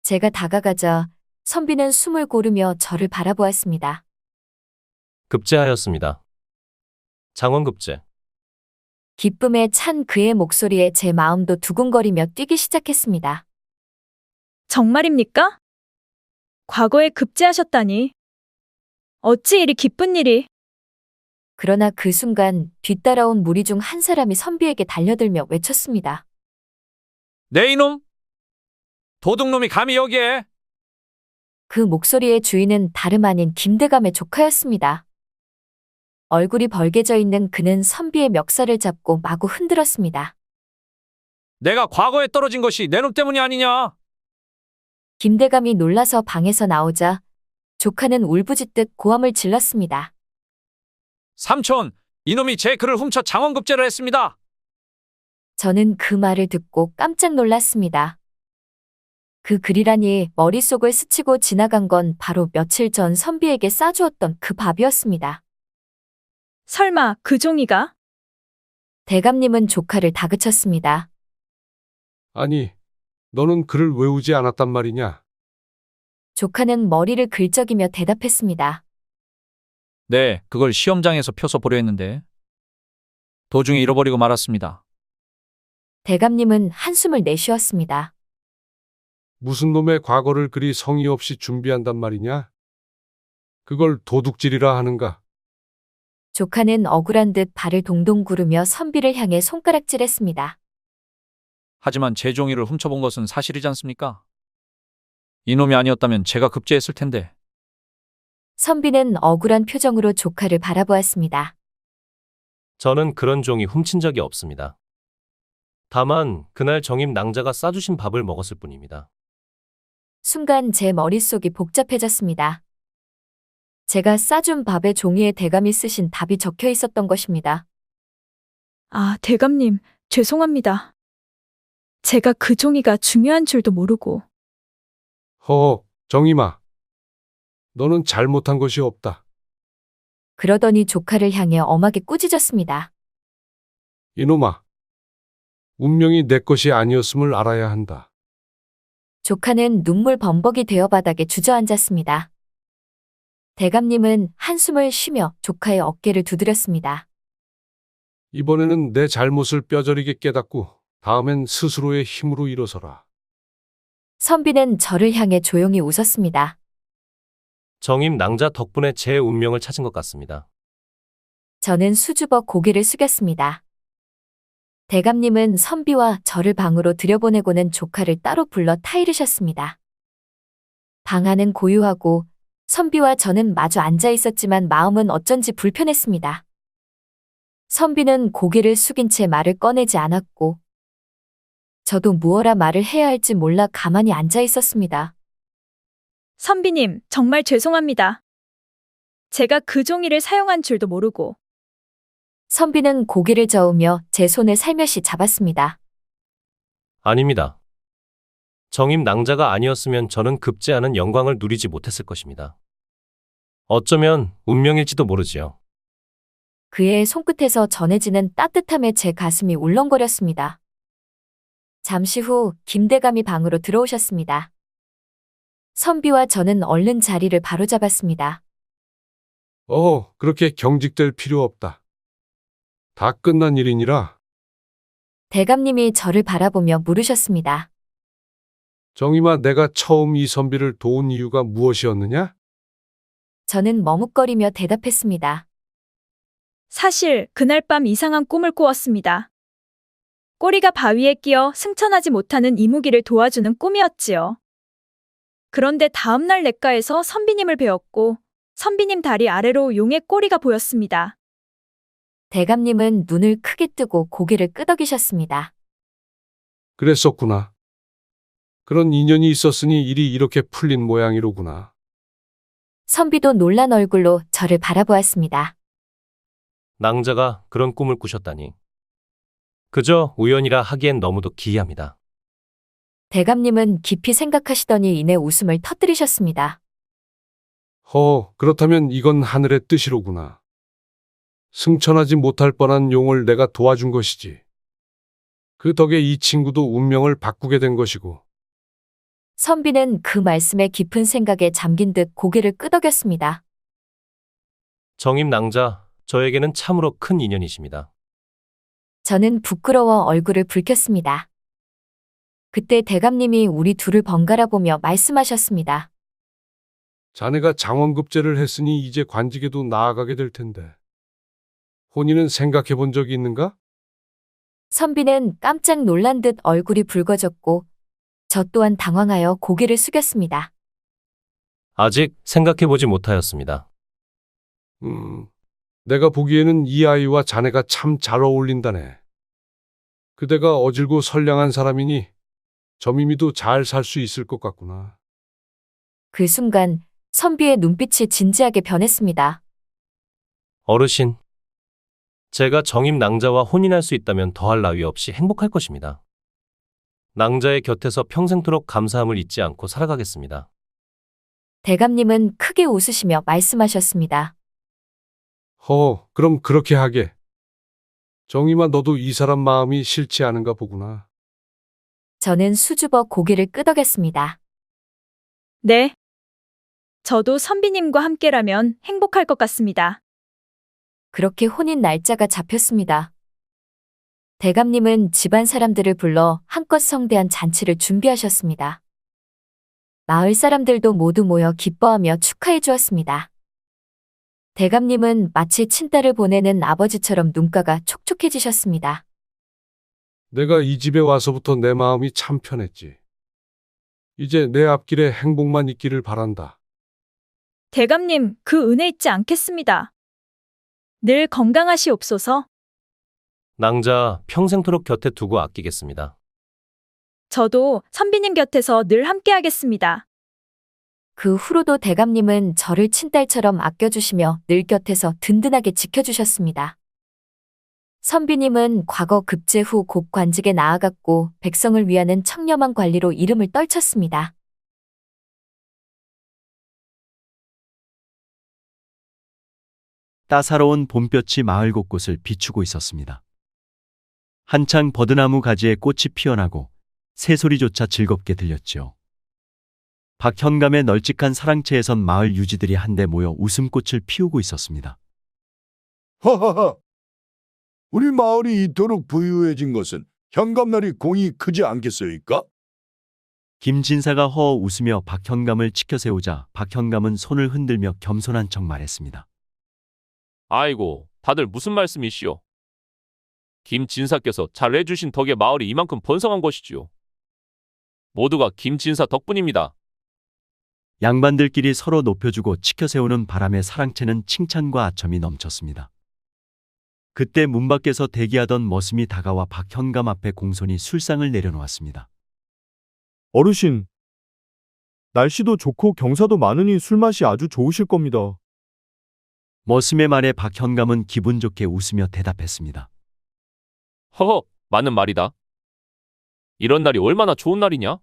제가 다가가자 선비는 숨을 고르며 저를 바라보았습니다. 급제하였습니다. 장원급제. 기쁨에 찬 그의 목소리에 제 마음도 두근거리며 뛰기 시작했습니다. 정말입니까? 과거에 급제하셨다니. 어찌 이리 기쁜 일이. 그러나 그 순간 뒤따라온 무리 중 한 사람이 선비에게 달려들며 외쳤습니다. 네 이놈! 도둑놈이 감히 여기에! 그 목소리의 주인은 다름 아닌 김대감의 조카였습니다. 얼굴이 벌개져 있는 그는 선비의 멱살을 잡고 마구 흔들었습니다. 내가 과거에 떨어진 것이 내 놈 때문이 아니냐? 김대감이 놀라서 방에서 나오자 조카는 울부짖듯 고함을 질렀습니다. 삼촌, 이놈이 제 글을 훔쳐 장원급제를 했습니다. 저는 그 말을 듣고 깜짝 놀랐습니다. 그 글이라니 머릿속을 스치고 지나간 건 바로 며칠 전 선비에게 싸주었던 그 밥이었습니다. 설마 그 종이가? 대감님은 조카를 다그쳤습니다. 아니, 너는 글을 외우지 않았단 말이냐? 조카는 머리를 긁적이며 대답했습니다. 네, 그걸 시험장에서 펴서 보려 했는데 도중에 잃어버리고 말았습니다. 대감님은 한숨을 내쉬었습니다. 무슨 놈의 과거를 그리 성의 없이 준비한단 말이냐? 그걸 도둑질이라 하는가? 조카는 억울한 듯 발을 동동 구르며 선비를 향해 손가락질했습니다. 하지만 제 종이를 훔쳐본 것은 사실이지 않습니까? 이놈이 아니었다면 제가 급제했을 텐데. 선비는 억울한 표정으로 조카를 바라보았습니다. 저는 그런 종이 훔친 적이 없습니다. 다만 그날 정임 낭자가 싸주신 밥을 먹었을 뿐입니다. 순간 제 머릿속이 복잡해졌습니다. 제가 싸준 밥에 종이에 대감이 쓰신 답이 적혀 있었던 것입니다. 아, 대감님, 죄송합니다. 제가 그 종이가 중요한 줄도 모르고. 허허, 정임아. 너는 잘못한 것이 없다. 그러더니 조카를 향해 엄하게 꾸짖었습니다. 이놈아. 운명이 내 것이 아니었음을 알아야 한다. 조카는 눈물 범벅이 되어 바닥에 주저앉았습니다. 대감님은 한숨을 쉬며 조카의 어깨를 두드렸습니다. 이번에는 내 잘못을 뼈저리게 깨닫고 다음엔 스스로의 힘으로 일어서라. 선비는 저를 향해 조용히 웃었습니다. 정임 낭자 덕분에 제 운명을 찾은 것 같습니다. 저는 수줍어 고개를 숙였습니다. 대감님은 선비와 저를 방으로 들여보내고는 조카를 따로 불러 타이르셨습니다. 방 안은 고요하고 선비와 저는 마주 앉아 있었지만 마음은 어쩐지 불편했습니다. 선비는 고개를 숙인 채 말을 꺼내지 않았고 저도 무엇라 말을 해야 할지 몰라 가만히 앉아 있었습니다. 선비님, 정말 죄송합니다. 제가 그 종이를 사용한 줄도 모르고. 선비는 고개를 저으며 제 손을 살며시 잡았습니다. 아닙니다. 정임 낭자가 아니었으면 저는 급제하는 영광을 누리지 못했을 것입니다. 어쩌면 운명일지도 모르지요. 그의 손끝에서 전해지는 따뜻함에 제 가슴이 울렁거렸습니다. 잠시 후 김대감이 방으로 들어오셨습니다. 선비와 저는 얼른 자리를 바로잡았습니다. 그렇게 경직될 필요 없다. 다 끝난 일이니라. 대감님이 저를 바라보며 물으셨습니다. 정임아, 내가 처음 이 선비를 도운 이유가 무엇이었느냐? 저는 머뭇거리며 대답했습니다. 사실 그날 밤 이상한 꿈을 꾸었습니다. 꼬리가 바위에 끼어 승천하지 못하는 이무기를 도와주는 꿈이었지요. 그런데 다음날 냇가에서 선비님을 배웠고 선비님 다리 아래로 용의 꼬리가 보였습니다. 대감님은 눈을 크게 뜨고 고개를 끄덕이셨습니다. 그랬었구나. 그런 인연이 있었으니 일이 이렇게 풀린 모양이로구나. 선비도 놀란 얼굴로 저를 바라보았습니다. 낭자가 그런 꿈을 꾸셨다니. 그저 우연이라 하기엔 너무도 기이합니다. 대감님은 깊이 생각하시더니 이내 웃음을 터뜨리셨습니다. 그렇다면 이건 하늘의 뜻이로구나. 승천하지 못할 뻔한 용을 내가 도와준 것이지. 그 덕에 이 친구도 운명을 바꾸게 된 것이고. 선비는 그 말씀에 깊은 생각에 잠긴 듯 고개를 끄덕였습니다. 정임 낭자, 저에게는 참으로 큰 인연이십니다. 저는 부끄러워 얼굴을 붉혔습니다. 그때 대감님이 우리 둘을 번갈아 보며 말씀하셨습니다. 자네가 장원급제를 했으니 이제 관직에도 나아가게 될 텐데. 혼인은 생각해 본 적이 있는가? 선비는 깜짝 놀란 듯 얼굴이 붉어졌고 저 또한 당황하여 고개를 숙였습니다. 아직 생각해보지 못하였습니다. 내가 보기에는 이 아이와 자네가 참 잘 어울린다네. 그대가 어질고 선량한 사람이니 점임이도 잘 살 수 있을 것 같구나. 그 순간 선비의 눈빛이 진지하게 변했습니다. 어르신, 제가 정임 낭자와 혼인할 수 있다면 더할 나위 없이 행복할 것입니다. 낭자의 곁에서 평생토록 감사함을 잊지 않고 살아가겠습니다. 대감님은 크게 웃으시며 말씀하셨습니다. 그럼 그렇게 하게. 정임아, 너도 이 사람 마음이 싫지 않은가 보구나. 저는 수줍어 고개를 끄덕였습니다. 네. 저도 선비님과 함께라면 행복할 것 같습니다. 그렇게 혼인 날짜가 잡혔습니다. 대감님은 집안 사람들을 불러 한껏 성대한 잔치를 준비하셨습니다. 마을 사람들도 모두 모여 기뻐하며 축하해 주었습니다. 대감님은 마치 친딸을 보내는 아버지처럼 눈가가 촉촉해지셨습니다. 내가 이 집에 와서부터 내 마음이 참 편했지. 이제 내 앞길에 행복만 있기를 바란다. 대감님, 그 은혜 잊지 않겠습니다. 늘 건강하시옵소서. 낭자 평생토록 곁에 두고 아끼겠습니다. 저도 선비님 곁에서 늘 함께하겠습니다. 그 후로도 대감님은 저를 친딸처럼 아껴주시며 늘 곁에서 든든하게 지켜주셨습니다. 선비님은 과거 급제 후 곧 관직에 나아갔고 백성을 위하는 청렴한 관리로 이름을 떨쳤습니다. 따사로운 봄볕이 마을 곳곳을 비추고 있었습니다. 한창 버드나무 가지에 꽃이 피어나고 새소리조차 즐겁게 들렸지요. 박현감의 널찍한 사랑채에선 마을 유지들이 한데 모여 웃음꽃을 피우고 있었습니다. 하하하. 우리 마을이 이토록 부유해진 것은 현감날이 공이 크지 않겠소이까? 김진사가 허 웃으며 박현감을 치켜세우자 박현감은 손을 흔들며 겸손한 척 말했습니다. 아이고, 다들 무슨 말씀이시오? 김 진사께서 잘 해주신 덕에 마을이 이만큼 번성한 것이지요. 모두가 김 진사 덕분입니다. 양반들끼리 서로 높여주고 치켜세우는 바람에 사랑채는 칭찬과 아첨이 넘쳤습니다. 그때 문 밖에서 대기하던 머슴이 다가와 박현감 앞에 공손히 술상을 내려놓았습니다. 어르신, 날씨도 좋고 경사도 많으니 술맛이 아주 좋으실 겁니다. 머슴의 말에 박현감은 기분 좋게 웃으며 대답했습니다. 허허, 맞는 말이다. 이런 날이 얼마나 좋은 날이냐?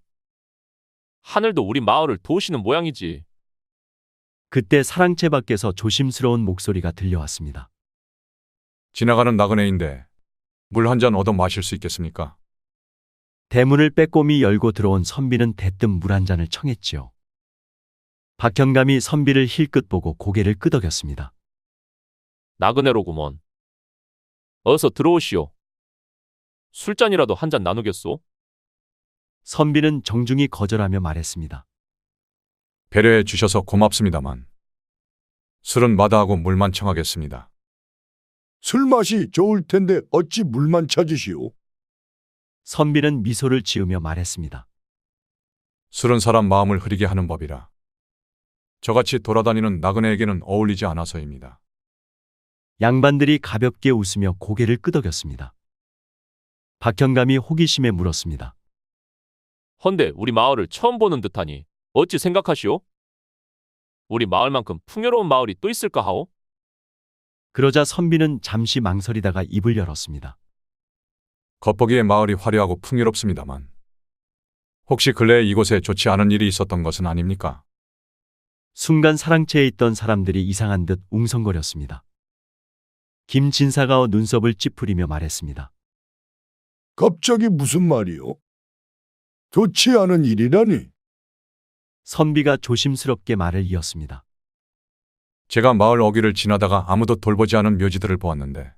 하늘도 우리 마을을 도우시는 모양이지. 그때 사랑채 밖에서 조심스러운 목소리가 들려왔습니다. 지나가는 나그네인데 물 한 잔 얻어 마실 수 있겠습니까? 대문을 빼꼼히 열고 들어온 선비는 대뜸 물 한 잔을 청했지요. 박현감이 선비를 힐끗 보고 고개를 끄덕였습니다. 나그네로구먼. 어서 들어오시오. 술잔이라도 한 잔 나누겠소? 선비는 정중히 거절하며 말했습니다. 배려해 주셔서 고맙습니다만 술은 마다하고 물만 청하겠습니다. 술맛이 좋을 텐데 어찌 물만 찾으시오? 선비는 미소를 지으며 말했습니다. 술은 사람 마음을 흐리게 하는 법이라 저같이 돌아다니는 나그네에게는 어울리지 않아서입니다. 양반들이 가볍게 웃으며 고개를 끄덕였습니다. 박현감이 호기심에 물었습니다. 헌데 우리 마을을 처음 보는 듯하니 어찌 생각하시오? 우리 마을만큼 풍요로운 마을이 또 있을까 하오? 그러자 선비는 잠시 망설이다가 입을 열었습니다. 겉보기에 마을이 화려하고 풍요롭습니다만 혹시 근래에 이곳에 좋지 않은 일이 있었던 것은 아닙니까? 순간 사랑채에 있던 사람들이 이상한 듯 웅성거렸습니다. 김 진사가 눈썹을 찌푸리며 말했습니다. 갑자기 무슨 말이요? 좋지 않은 일이라니. 선비가 조심스럽게 말을 이었습니다. 제가 마을 어귀를 지나다가 아무도 돌보지 않은 묘지들을 보았는데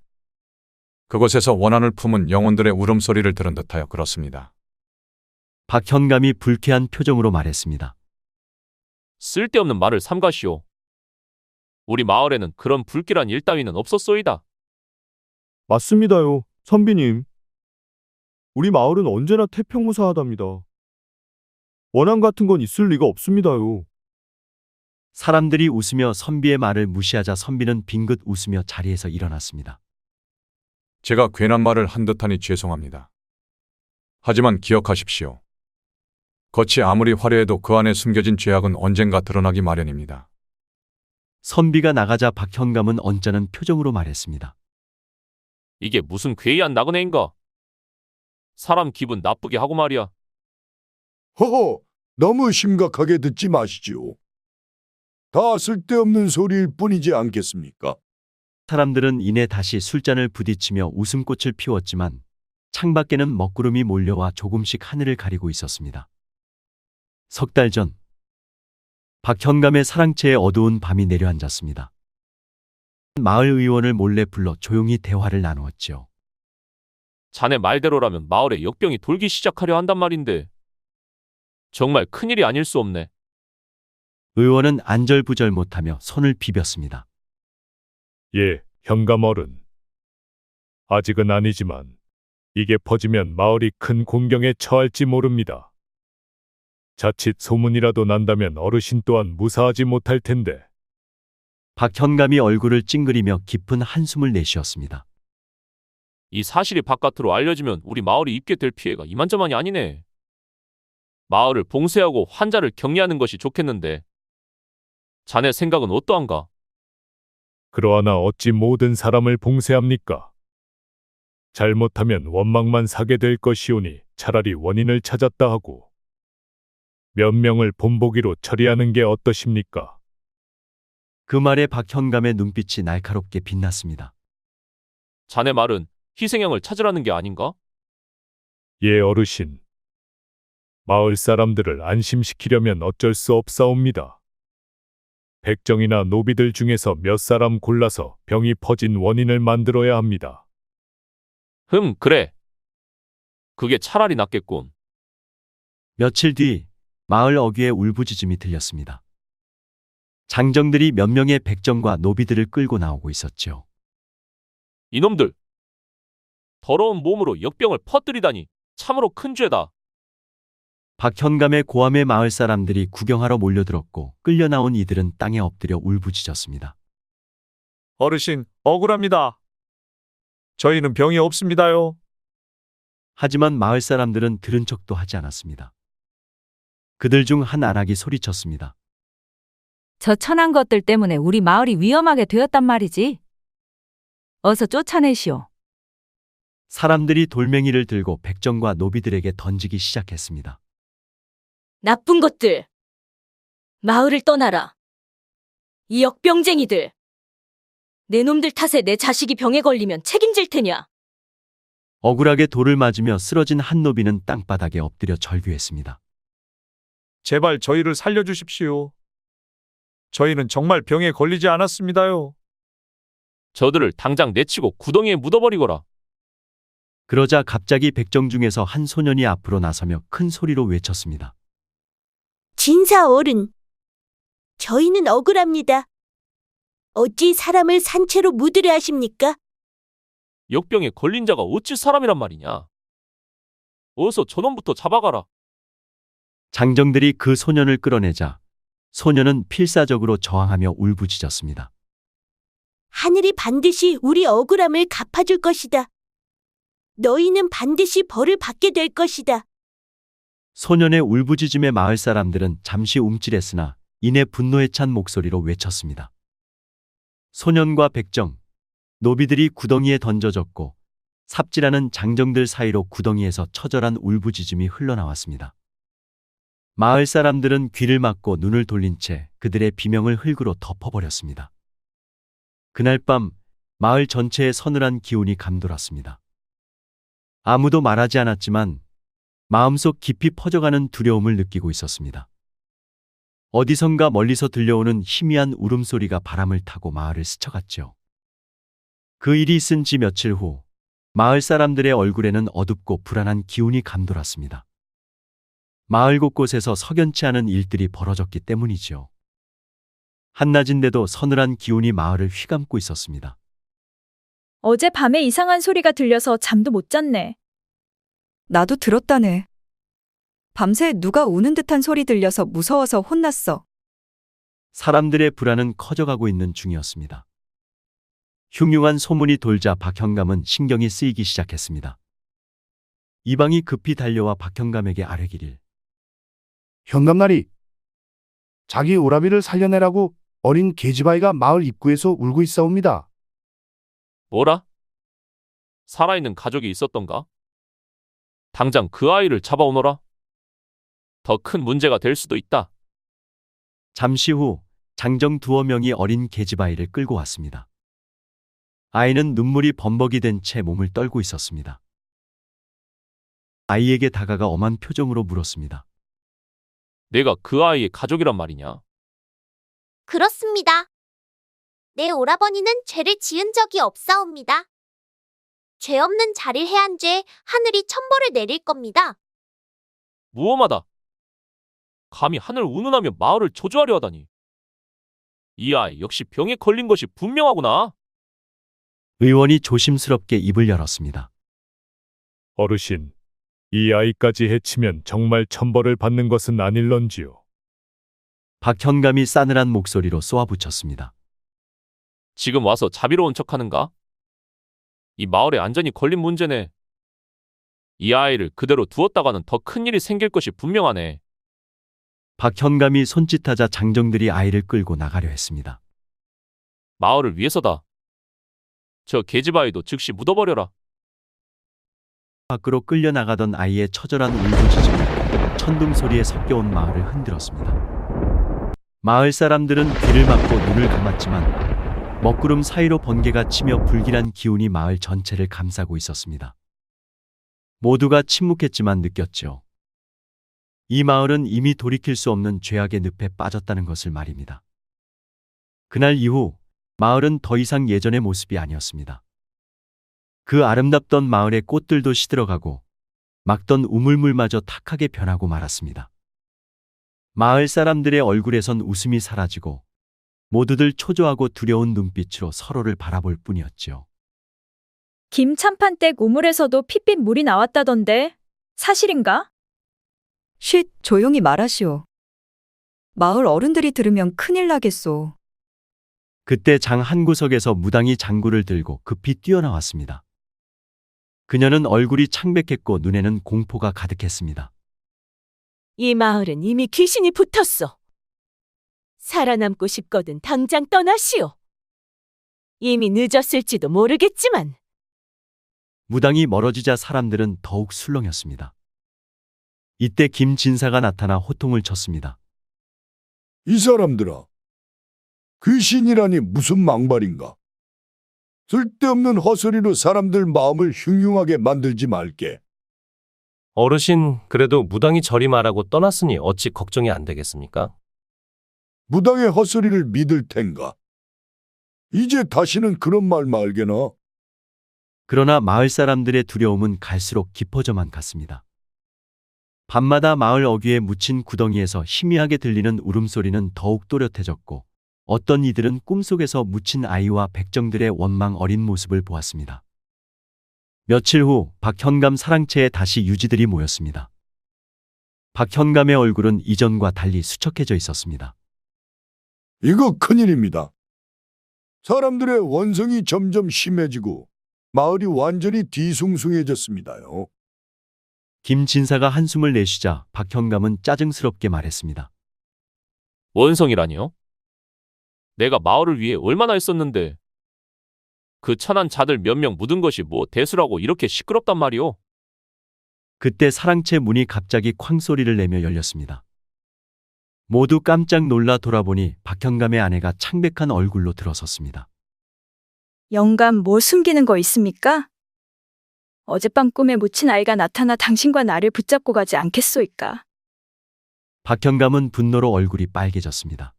그곳에서 원한을 품은 영혼들의 울음소리를 들은 듯하여 그렇습니다. 박현감이 불쾌한 표정으로 말했습니다. 쓸데없는 말을 삼가시오. 우리 마을에는 그런 불길한 일 따위는 없었소이다. 맞습니다요, 선비님. 우리 마을은 언제나 태평무사하답니다. 원한 같은 건 있을 리가 없습니다요. 사람들이 웃으며 선비의 말을 무시하자 선비는 빙긋 웃으며 자리에서 일어났습니다. 제가 괜한 말을 한 듯하니 죄송합니다. 하지만 기억하십시오. 겉이 아무리 화려해도 그 안에 숨겨진 죄악은 언젠가 드러나기 마련입니다. 선비가 나가자 박현감은 언짢은 표정으로 말했습니다. 이게 무슨 괴이한 나그네인가? 사람 기분 나쁘게 하고 말이야. 허허, 너무 심각하게 듣지 마시지요. 다 쓸데없는 소리일 뿐이지 않겠습니까? 사람들은 이내 다시 술잔을 부딪히며 웃음꽃을 피웠지만 창밖에는 먹구름이 몰려와 조금씩 하늘을 가리고 있었습니다. 석 달 전, 박현감의 사랑채에 어두운 밤이 내려앉았습니다. 마을 의원을 몰래 불러 조용히 대화를 나누었지요. 자네 말대로라면 마을에 역병이 돌기 시작하려 한단 말인데 정말 큰일이 아닐 수 없네. 의원은 안절부절 못하며 손을 비볐습니다. 예, 현감 어른. 아직은 아니지만 이게 퍼지면 마을이 큰 공경에 처할지 모릅니다. 자칫 소문이라도 난다면 어르신 또한 무사하지 못할 텐데. 박현감이 얼굴을 찡그리며 깊은 한숨을 내쉬었습니다. 이 사실이 바깥으로 알려지면 우리 마을이 입게 될 피해가 이만저만이 아니네. 마을을 봉쇄하고 환자를 격리하는 것이 좋겠는데 자네 생각은 어떠한가? 그러하나 어찌 모든 사람을 봉쇄합니까? 잘못하면 원망만 사게 될 것이오니 차라리 원인을 찾았다 하고 몇 명을 본보기로 처리하는 게 어떠십니까? 그 말에 박현감의 눈빛이 날카롭게 빛났습니다. 자네 말은 희생양을 찾으라는 게 아닌가? 예, 어르신. 마을 사람들을 안심시키려면 어쩔 수 없사옵니다. 백정이나 노비들 중에서 몇 사람 골라서 병이 퍼진 원인을 만들어야 합니다. 그래. 그게 차라리 낫겠군. 며칠 뒤 마을 어귀에 울부짖음이 들렸습니다. 장정들이 몇 명의 백정과 노비들을 끌고 나오고 있었죠. 이놈들! 더러운 몸으로 역병을 퍼뜨리다니 참으로 큰 죄다. 박현감의 고함에 마을 사람들이 구경하러 몰려들었고 끌려 나온 이들은 땅에 엎드려 울부짖었습니다. 어르신, 억울합니다. 저희는 병이 없습니다요. 하지만 마을 사람들은 들은 척도 하지 않았습니다. 그들 중 한 안악이 소리쳤습니다. 저 천한 것들 때문에 우리 마을이 위험하게 되었단 말이지. 어서 쫓아내시오. 사람들이 돌멩이를 들고 백정과 노비들에게 던지기 시작했습니다. 나쁜 것들! 마을을 떠나라! 이 역병쟁이들! 내 놈들 탓에 내 자식이 병에 걸리면 책임질 테냐? 억울하게 돌을 맞으며 쓰러진 한 노비는 땅바닥에 엎드려 절규했습니다. 제발 저희를 살려주십시오. 저희는 정말 병에 걸리지 않았습니다요. 저들을 당장 내치고 구덩이에 묻어버리거라. 그러자 갑자기 백정 중에서 한 소년이 앞으로 나서며 큰 소리로 외쳤습니다. 진사 어른, 저희는 억울합니다. 어찌 사람을 산채로 묻으려 하십니까? 역병에 걸린 자가 어찌 사람이란 말이냐. 어서 저놈부터 잡아가라. 장정들이 그 소년을 끌어내자 소년은 필사적으로 저항하며 울부짖었습니다. 하늘이 반드시 우리 억울함을 갚아줄 것이다. 너희는 반드시 벌을 받게 될 것이다. 소년의 울부짖음에 마을 사람들은 잠시 움찔했으나 이내 분노에 찬 목소리로 외쳤습니다. 소년과 백정, 노비들이 구덩이에 던져졌고 삽질하는 장정들 사이로 구덩이에서 처절한 울부짖음이 흘러나왔습니다. 마을 사람들은 귀를 막고 눈을 돌린 채 그들의 비명을 흙으로 덮어버렸습니다. 그날 밤 마을 전체에 서늘한 기운이 감돌았습니다. 아무도 말하지 않았지만 마음속 깊이 퍼져가는 두려움을 느끼고 있었습니다. 어디선가 멀리서 들려오는 희미한 울음소리가 바람을 타고 마을을 스쳐갔죠. 그 일이 있은 지 며칠 후 마을 사람들의 얼굴에는 어둡고 불안한 기운이 감돌았습니다. 마을 곳곳에서 석연치 않은 일들이 벌어졌기 때문이지요. 한낮인데도 서늘한 기운이 마을을 휘감고 있었습니다. 어제 밤에 이상한 소리가 들려서 잠도 못 잤네. 나도 들었다네. 밤새 누가 우는 듯한 소리 들려서 무서워서 혼났어. 사람들의 불안은 커져가고 있는 중이었습니다. 흉흉한 소문이 돌자 박형감은 신경이 쓰이기 시작했습니다. 이방이 급히 달려와 박형감에게 아뢰기를. 현감나리, 자기 오라비를 살려내라고 어린 계집아이가 마을 입구에서 울고 있사옵니다. 뭐라? 살아있는 가족이 있었던가? 당장 그 아이를 잡아오너라. 더 큰 문제가 될 수도 있다. 잠시 후 장정 두어 명이 어린 계집아이를 끌고 왔습니다. 아이는 눈물이 범벅이 된 채 몸을 떨고 있었습니다. 아이에게 다가가 엄한 표정으로 물었습니다. 내가 그 아이의 가족이란 말이냐? 그렇습니다. 내 오라버니는 죄를 지은 적이 없사옵니다. 죄 없는 자를 해한 죄 하늘이 천벌을 내릴 겁니다. 무엄하다. 감히 하늘 운운하며 마을을 저주하려 하다니. 이 아이 역시 병에 걸린 것이 분명하구나. 의원이 조심스럽게 입을 열었습니다. 어르신, 이 아이까지 해치면 정말 천벌을 받는 것은 아닐런지요. 박현감이 싸늘한 목소리로 쏘아붙였습니다. 지금 와서 자비로운 척하는가? 이 마을에 안전이 걸린 문제네. 이 아이를 그대로 두었다가는 더 큰일이 생길 것이 분명하네. 박현감이 손짓하자 장정들이 아이를 끌고 나가려 했습니다. 마을을 위해서다. 저 계집아이도 즉시 묻어버려라. 밖으로 끌려나가던 아이의 처절한 울부짖음이 천둥 소리에 섞여온 마을을 흔들었습니다. 마을 사람들은 귀를 막고 눈을 감았지만 먹구름 사이로 번개가 치며 불길한 기운이 마을 전체를 감싸고 있었습니다. 모두가 침묵했지만 느꼈죠. 이 마을은 이미 돌이킬 수 없는 죄악의 늪에 빠졌다는 것을 말입니다. 그날 이후 마을은 더 이상 예전의 모습이 아니었습니다. 그 아름답던 마을의 꽃들도 시들어가고 막던 우물물마저 탁하게 변하고 말았습니다. 마을 사람들의 얼굴에선 웃음이 사라지고 모두들 초조하고 두려운 눈빛으로 서로를 바라볼 뿐이었죠. 김참판댁 우물에서도 핏빛 물이 나왔다던데 사실인가? 쉿, 조용히 말하시오. 마을 어른들이 들으면 큰일 나겠소. 그때 장 한 구석에서 무당이 장구를 들고 급히 뛰어나왔습니다. 그녀는 얼굴이 창백했고 눈에는 공포가 가득했습니다. 이 마을은 이미 귀신이 붙었어. 살아남고 싶거든 당장 떠나시오. 이미 늦었을지도 모르겠지만. 무당이 멀어지자 사람들은 더욱 술렁였습니다. 이때 김진사가 나타나 호통을 쳤습니다. 이 사람들아, 귀신이라니 무슨 망발인가? 쓸데없는 헛소리로 사람들 마음을 흉흉하게 만들지 말게. 어르신, 그래도 무당이 저리 말하고 떠났으니 어찌 걱정이 안 되겠습니까? 무당의 헛소리를 믿을 텐가? 이제 다시는 그런 말 말게나. 그러나 마을 사람들의 두려움은 갈수록 깊어져만 갔습니다. 밤마다 마을 어귀에 묻힌 구덩이에서 희미하게 들리는 울음소리는 더욱 또렷해졌고 어떤 이들은 꿈속에서 묻힌 아이와 백정들의 원망 어린 모습을 보았습니다. 며칠 후 박현감 사랑채에 다시 유지들이 모였습니다. 박현감의 얼굴은 이전과 달리 수척해져 있었습니다. 이거 큰일입니다. 사람들의 원성이 점점 심해지고 마을이 완전히 뒤숭숭해졌습니다요. 김진사가 한숨을 내쉬자 박현감은 짜증스럽게 말했습니다. 원성이라니요? 내가 마을을 위해 얼마나 했었는데 그 천한 자들 몇 명 묻은 것이 뭐 대수라고 이렇게 시끄럽단 말이오? 그때 사랑채 문이 갑자기 쾅 소리를 내며 열렸습니다. 모두 깜짝 놀라 돌아보니 박현감의 아내가 창백한 얼굴로 들어섰습니다. 영감 뭐 숨기는 거 있습니까? 어젯밤 꿈에 묻힌 아이가 나타나 당신과 나를 붙잡고 가지 않겠소이까? 박현감은 분노로 얼굴이 빨개졌습니다.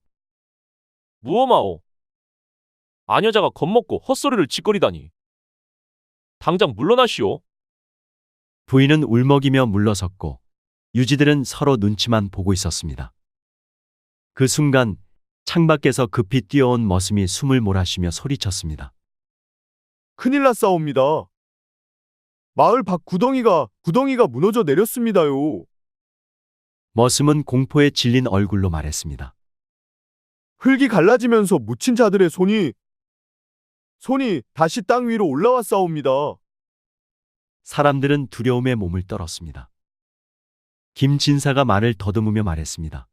무엄하오. 아녀자가 겁먹고 헛소리를 짓거리다니. 당장 물러나시오. 부인은 울먹이며 물러섰고 유지들은 서로 눈치만 보고 있었습니다. 그 순간 창밖에서 급히 뛰어온 머슴이 숨을 몰아쉬며 소리쳤습니다. 큰일 났사옵니다. 마을 밖 구덩이가 무너져 내렸습니다요. 머슴은 공포에 질린 얼굴로 말했습니다. 흙이 갈라지면서 묻힌 자들의 손이 다시 땅 위로 올라왔사옵니다. 사람들은 두려움에 몸을 떨었습니다. 김진사가 말을 더듬으며 말했습니다.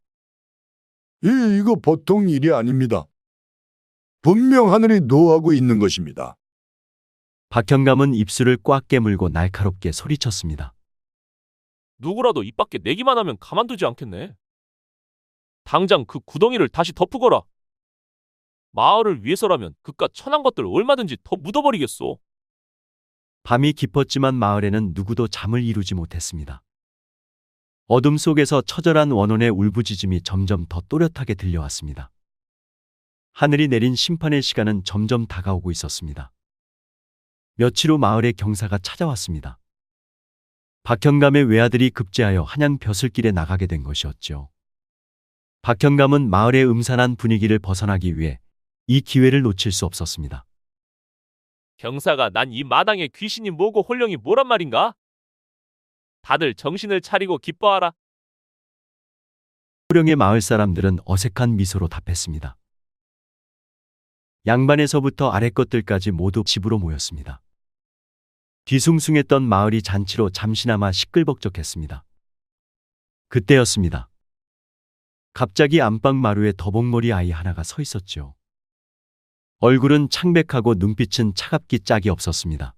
이거 보통 일이 아닙니다. 분명 하늘이 노하고 있는 것입니다. 박현감은 입술을 꽉 깨물고 날카롭게 소리쳤습니다. 누구라도 입 밖에 내기만 하면 가만두지 않겠네. 당장 그 구덩이를 다시 덮으거라. 마을을 위해서라면 그깟 천한 것들 얼마든지 더 묻어버리겠소. 밤이 깊었지만 마을에는 누구도 잠을 이루지 못했습니다. 어둠 속에서 처절한 원혼의 울부짖음이 점점 더 또렷하게 들려왔습니다. 하늘이 내린 심판의 시간은 점점 다가오고 있었습니다. 며칠 후 마을에 경사가 찾아왔습니다. 박현감의 외아들이 급제하여 한양 벼슬길에 나가게 된 것이었죠. 박현감은 마을의 음산한 분위기를 벗어나기 위해 이 기회를 놓칠 수 없었습니다. 경사가 난 이 마당에 귀신이 뭐고 홀령이 뭐란 말인가? 다들 정신을 차리고 기뻐하라. 호령의 마을 사람들은 어색한 미소로 답했습니다. 양반에서부터 아래 것들까지 모두 집으로 모였습니다. 뒤숭숭했던 마을이 잔치로 잠시나마 시끌벅적했습니다. 그때였습니다. 갑자기 안방 마루에 더벅머리 아이 하나가 서 있었죠. 얼굴은 창백하고 눈빛은 차갑기 짝이 없었습니다.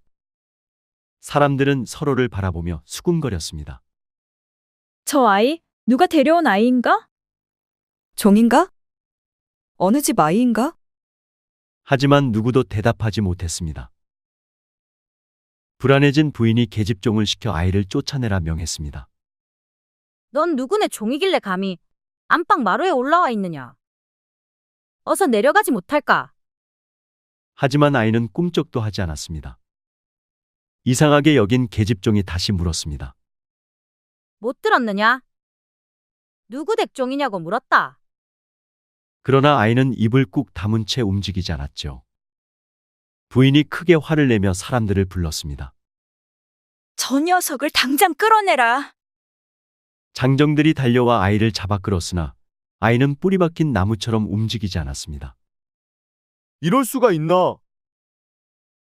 사람들은 서로를 바라보며 수군거렸습니다. 저 아이? 누가 데려온 아이인가? 종인가? 어느 집 아이인가? 하지만 누구도 대답하지 못했습니다. 불안해진 부인이 계집종을 시켜 아이를 쫓아내라 명했습니다. 넌 누구네 종이길래 감히 안방 마루에 올라와 있느냐? 어서 내려가지 못할까? 하지만 아이는 꿈쩍도 하지 않았습니다. 이상하게 여긴 계집종이 다시 물었습니다. 못 들었느냐? 누구 댁종이냐고 물었다. 그러나 아이는 입을 꾹 다문 채 움직이지 않았죠. 부인이 크게 화를 내며 사람들을 불렀습니다. 저 녀석을 당장 끌어내라. 장정들이 달려와 아이를 잡아 끌었으나 아이는 뿌리 박힌 나무처럼 움직이지 않았습니다. 이럴 수가 있나?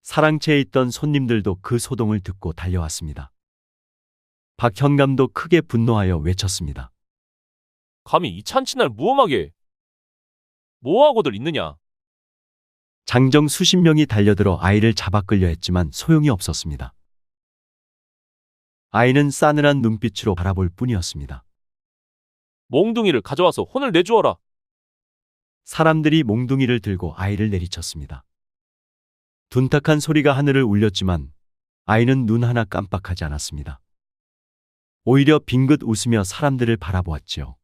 사랑채에 있던 손님들도 그 소동을 듣고 달려왔습니다. 박현감도 크게 분노하여 외쳤습니다. 감히 이 찬치날 무엄하게 뭐하고들 있느냐? 장정 수십 명이 달려들어 아이를 잡아 끌려 했지만 소용이 없었습니다. 아이는 싸늘한 눈빛으로 바라볼 뿐이었습니다. 몽둥이를 가져와서 혼을 내주어라. 사람들이 몽둥이를 들고 아이를 내리쳤습니다. 둔탁한 소리가 하늘을 울렸지만 아이는 눈 하나 깜빡하지 않았습니다. 오히려 빙긋 웃으며 사람들을 바라보았지요.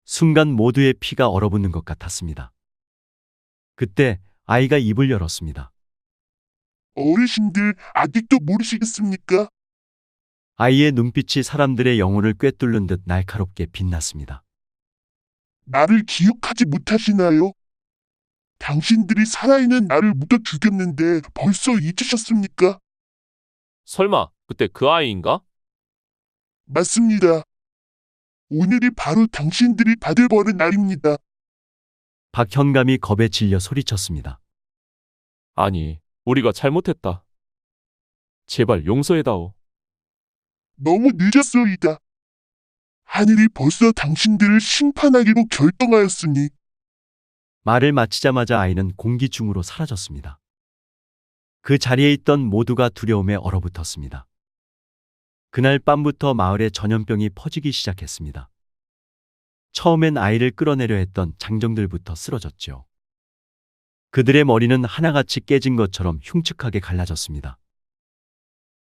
순간 모두의 피가 얼어붙는 것 같았습니다. 그때 아이가 입을 열었습니다. 어르신들 아직도 모르시겠습니까? 아이의 눈빛이 사람들의 영혼을 꿰뚫는 듯 날카롭게 빛났습니다. 나를 기억하지 못하시나요? 당신들이 살아있는 나를 묻어 죽였는데 벌써 잊으셨습니까? 설마 그때 그 아이인가? 맞습니다. 오늘이 바로 당신들이 받을 벌의 날입니다. 박현감이 겁에 질려 소리쳤습니다. 아니, 우리가 잘못했다. 제발 용서해다오. 너무 늦었소이다. 하늘이 벌써 당신들을 심판하기로 결정하였으니. 말을 마치자마자 아이는 공기 중으로 사라졌습니다. 그 자리에 있던 모두가 두려움에 얼어붙었습니다. 그날 밤부터 마을에 전염병이 퍼지기 시작했습니다. 처음엔 아이를 끌어내려 했던 장정들부터 쓰러졌죠. 그들의 머리는 하나같이 깨진 것처럼 흉측하게 갈라졌습니다.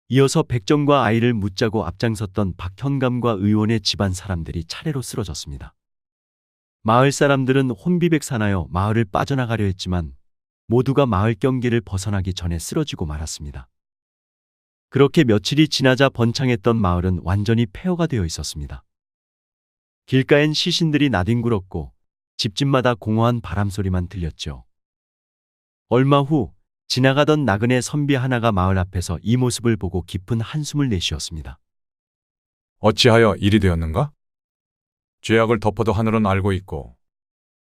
이어서 백정과 아이를 묻자고 앞장섰던 박현감과 의원의 집안 사람들이 차례로 쓰러졌습니다. 마을 사람들은 혼비백산하여 마을을 빠져나가려 했지만 모두가 마을 경계를 벗어나기 전에 쓰러지고 말았습니다. 그렇게 며칠이 지나자 번창했던 마을은 완전히 폐허가 되어 있었습니다. 길가엔 시신들이 나뒹굴었고 집집마다 공허한 바람소리만 들렸죠. 얼마 후 지나가던 나그네 선비 하나가 마을 앞에서 이 모습을 보고 깊은 한숨을 내쉬었습니다. 어찌하여 일이 되었는가? 죄악을 덮어도 하늘은 알고 있고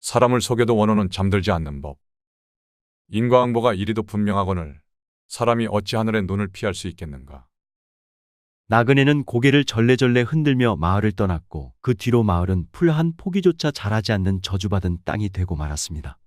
사람을 속여도 원호는 잠들지 않는 법. 인과응보가 이리도 분명하거늘 사람이 어찌 하늘의 눈을 피할 수 있겠는가? 나그네는 고개를 절레절레 흔들며 마을을 떠났고 그 뒤로 마을은 풀 한 포기조차 자라지 않는 저주받은 땅이 되고 말았습니다.